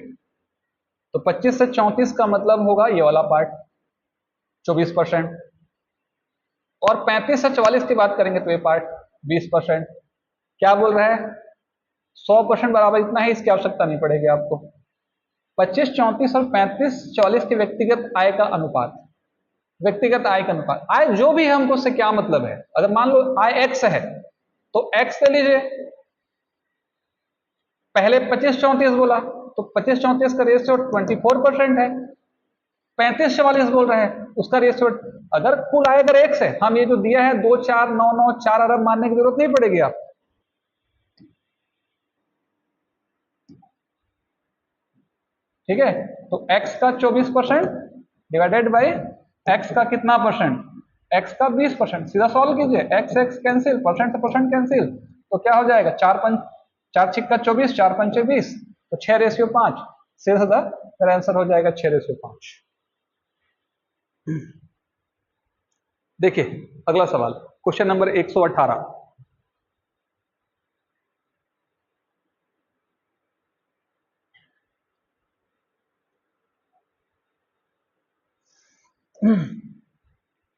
तो 25 से 34 का मतलब होगा ये वाला पार्ट 24%, और 35 से 44 की बात करेंगे तो ये पार्ट 20%। क्या बोल रहा है, 100% बराबर इतना ही, इसकी आवश्यकता नहीं पड़ेगी आपको। 25, 34 और 35, 44 के व्यक्तिगत आय का अनुपात, व्यक्तिगत आय का अनुपात, आय जो भी है हमको उससे क्या मतलब है। अगर मान लो आय x है तो x ले लीजिए, पहले 25-34 बोला तो 25-34 का रेशियो 24% है, 35-44 बोल रहे हैं उसका रेशियो, अगर कुल आय अगर x है, हम ये जो दिया है 2, 4, 9, 9, 4 अरब मानने की जरूरत नहीं पड़ेगी आप। ठीक है, तो x का 24% डिवाइडेड बाई x का कितना परसेंट, x का 20%, सीधा सॉल्व कीजिए, x कैंसिल, परसेंट से परसेंट कैंसिल, तो क्या हो जाएगा, 4 छिक्का 24, 4 पंचे 20, तो 6:5, सीधा मेरा आंसर हो जाएगा 6:5। देखिए अगला सवाल, क्वेश्चन नंबर 118।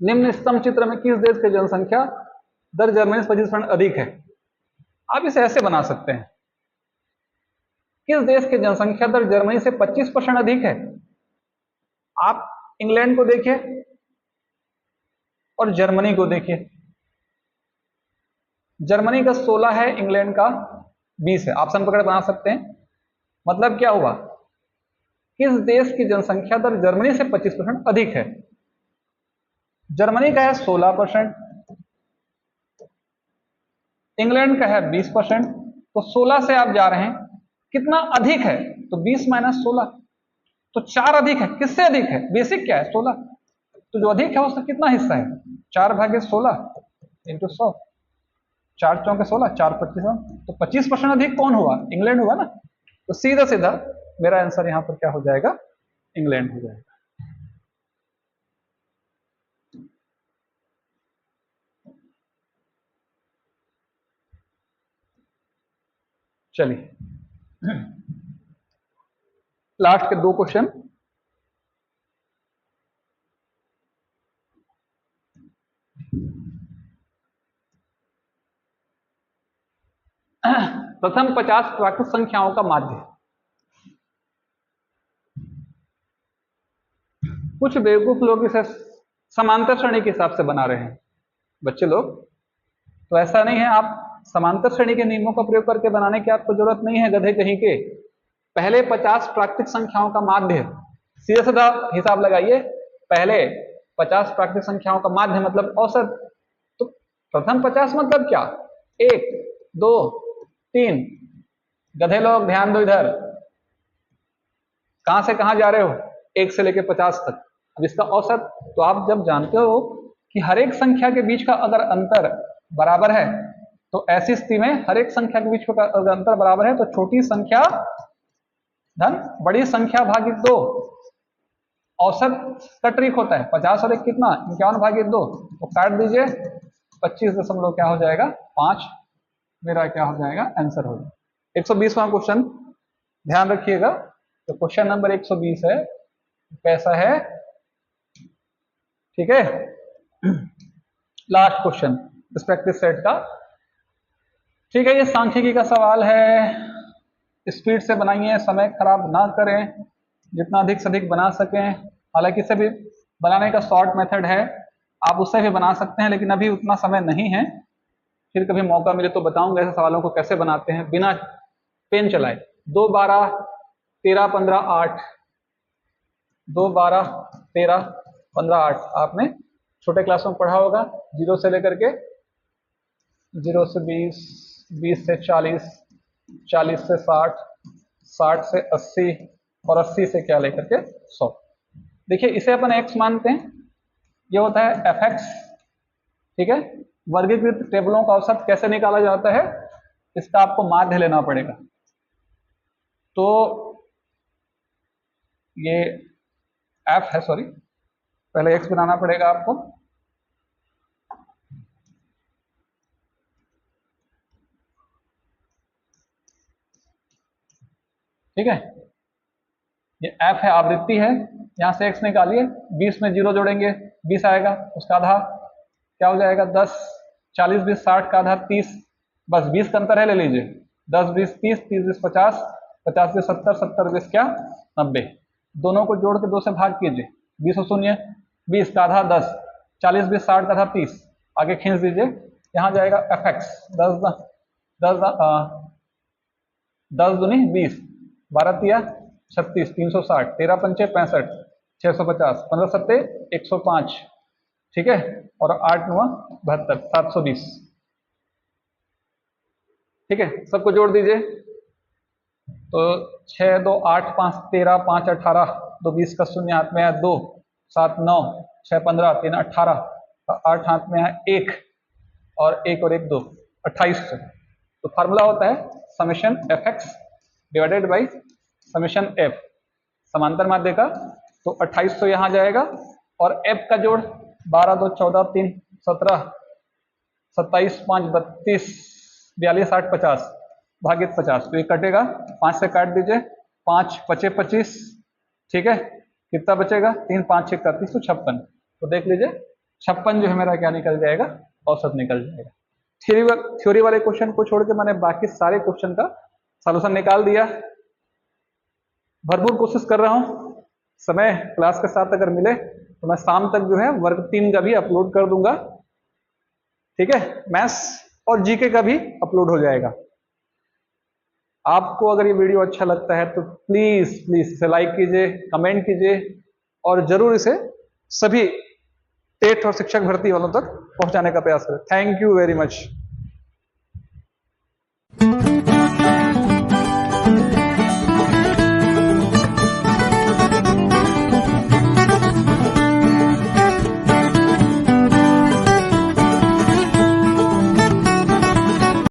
निम्न स्तंभ चित्र में किस देश की जनसंख्या दर जर्मनी से 25% अधिक है। आप इसे ऐसे बना सकते हैं, किस देश की जनसंख्या दर जर्मनी से 25% अधिक है। आप इंग्लैंड को देखिए और जर्मनी को देखिए, जर्मनी का 16 है, इंग्लैंड का 20 है, ऑप्शन पकड़ बना सकते हैं। मतलब क्या हुआ, किस देश की जनसंख्या दर जर्मनी से 25% अधिक है। जर्मनी का है 16%, इंग्लैंड का है 20%, तो 16 से आप जा रहे हैं, कितना अधिक है, तो 20 माइनस 16, तो 4 अधिक है। किससे अधिक है, बेसिक क्या है 16, तो जो अधिक है उसका कितना हिस्सा है, 4/16 इंटू 100, 4 चौके 16, 4 25, तो 25% अधिक कौन हुआ, इंग्लैंड हुआ ना। तो सीधा सीधा मेरा आंसर यहां पर क्या हो जाएगा, इंग्लैंड हो जाएगा। चलिए लास्ट के 2 क्वेश्चन। प्रथम 50 प्राकृत संख्याओं का माध्य। कुछ बेवकूफ लोग इसे समांतर श्रेणी के हिसाब से बना रहे हैं बच्चे लोग, तो ऐसा नहीं है, आप समांतर श्रेणी के नियमों का प्रयोग करके बनाने की आपको जरूरत नहीं है, गधे कहीं के। पहले 50 प्राकृतिक संख्याओं का माध्य, सीधा सीधा हिसाब लगाइए, पहले 50 प्राकृतिक संख्याओं का माध्य मतलब औसत, तो प्रथम 50 मतलब क्या, 1, 2, 3, गधे लोग ध्यान दो इधर, कहां से कहां जा रहे हो, 1 से लेकर 50 तक। अब इसका औसत, तो आप जब जानते हो कि हर एक संख्या के बीच का अगर अंतर बराबर है, तो ऐसी स्थिति में हर एक संख्या के बीच का अगर अंतर बराबर है तो छोटी संख्या धन बड़ी संख्या भागित 2, औसत का ट्रिक होता है, 50 और 1 कितना, 51/2, तो काट दीजिए, 25 दशमलव क्या हो जाएगा 5, मेरा क्या हो जाएगा आंसर हो जाएगा। 120वां क्वेश्चन ध्यान रखिएगा, तो क्वेश्चन नंबर 120 है, कैसा है, ठीक है। लास्ट क्वेश्चन इस प्रैक्टिस सेट का, ठीक है। ये सांख्यिकी का सवाल है, स्पीड से बनाइए, समय खराब ना करें, जितना अधिक से अधिक बना सकें। हालांकि इसे भी बनाने का शॉर्ट मेथड है, आप उससे भी बना सकते हैं, लेकिन अभी उतना समय नहीं है। फिर कभी मौका मिले तो बताऊंगा ऐसे सवालों को कैसे बनाते हैं बिना पेन चलाए। 2 12 13 15 8, 2 12 13 15 8 आपने छोटे क्लास में पढ़ा होगा। 0 से लेकर के 0 से 20, 20 से 40, 40 से 60, 60 से 80 और 80 से क्या लेकर के 100। देखिए इसे अपन x मानते हैं, ये होता है fx, ठीक है। वर्गीकृत टेबलों का औसत कैसे निकाला जाता है, इसका आपको माध्य लेना पड़ेगा। तो ये f है, सॉरी, पहले x बनाना पड़ेगा आपको। ठीक है, ये f है, आवृत्ति है। यहां से x निकालिए, 20 में 0 जोड़ेंगे 20 आएगा, उसका आधा क्या हो जाएगा 10, 40 20 60 का आधा 30, बस 20 का अंतर है, ले लीजिए। 10 20 30, 30 20 50, 50 20 70, 70 20 क्या 90। दोनों को जोड़ के 2 से भाग कीजिए, 20 और शून्य 20 का आधा 10, 40 20 60 का आधा 30, आगे खींच दीजिए। यहाँ जाएगा fx 10 दूनी 20, 12 तिया 36, 360, 13 पंचे 65, 650, 15 सत्ते 105, ठीक है। और 8 9 72, 720, ठीक है। सबको जोड़ दीजिए, तो 6 2 8 5 13, 5 18, 2 20 का शून्य हाथ में है 2, 7 9, 6 15, 3 18, 8 हाथ में है 1 और 1 और 1 2, 28। तो फार्मूला होता है summation fx divided by summation f, समांतर माध्य का। तो 2800 यहाँ जाएगा और f का जोड़ 12 2 14 3 17, 27 5 32, 42 8 50 भागित 50, तो ये कटेगा, 5 से काट दीजिए, 5 पचे 25, ठीक है। कितना बचेगा 3 5 6 31, तो 56। तो देख लीजिए 56 जो है मेरा क्या निकल जाएगा, औसत निकल जाएगा। थ्योरी वाले क्वेश्चन को छोड़ के मैंने बाकी सारे क्वेश्चन का सॉल्यूशन निकाल दिया। भरपूर कोशिश कर रहा हूं, समय क्लास के साथ अगर मिले तो मैं शाम तक जो है वर्ग 3 का भी अपलोड कर दूंगा, ठीक है। मैथ्स और जीके का भी अपलोड हो जाएगा। आपको अगर ये वीडियो अच्छा लगता है तो प्लीज प्लीज इसे लाइक कीजिए, कमेंट कीजिए और जरूर इसे सभी टेट और शिक्षक भर्ती वालों तक पहुंचाने का प्रयास करें। Thank you very much.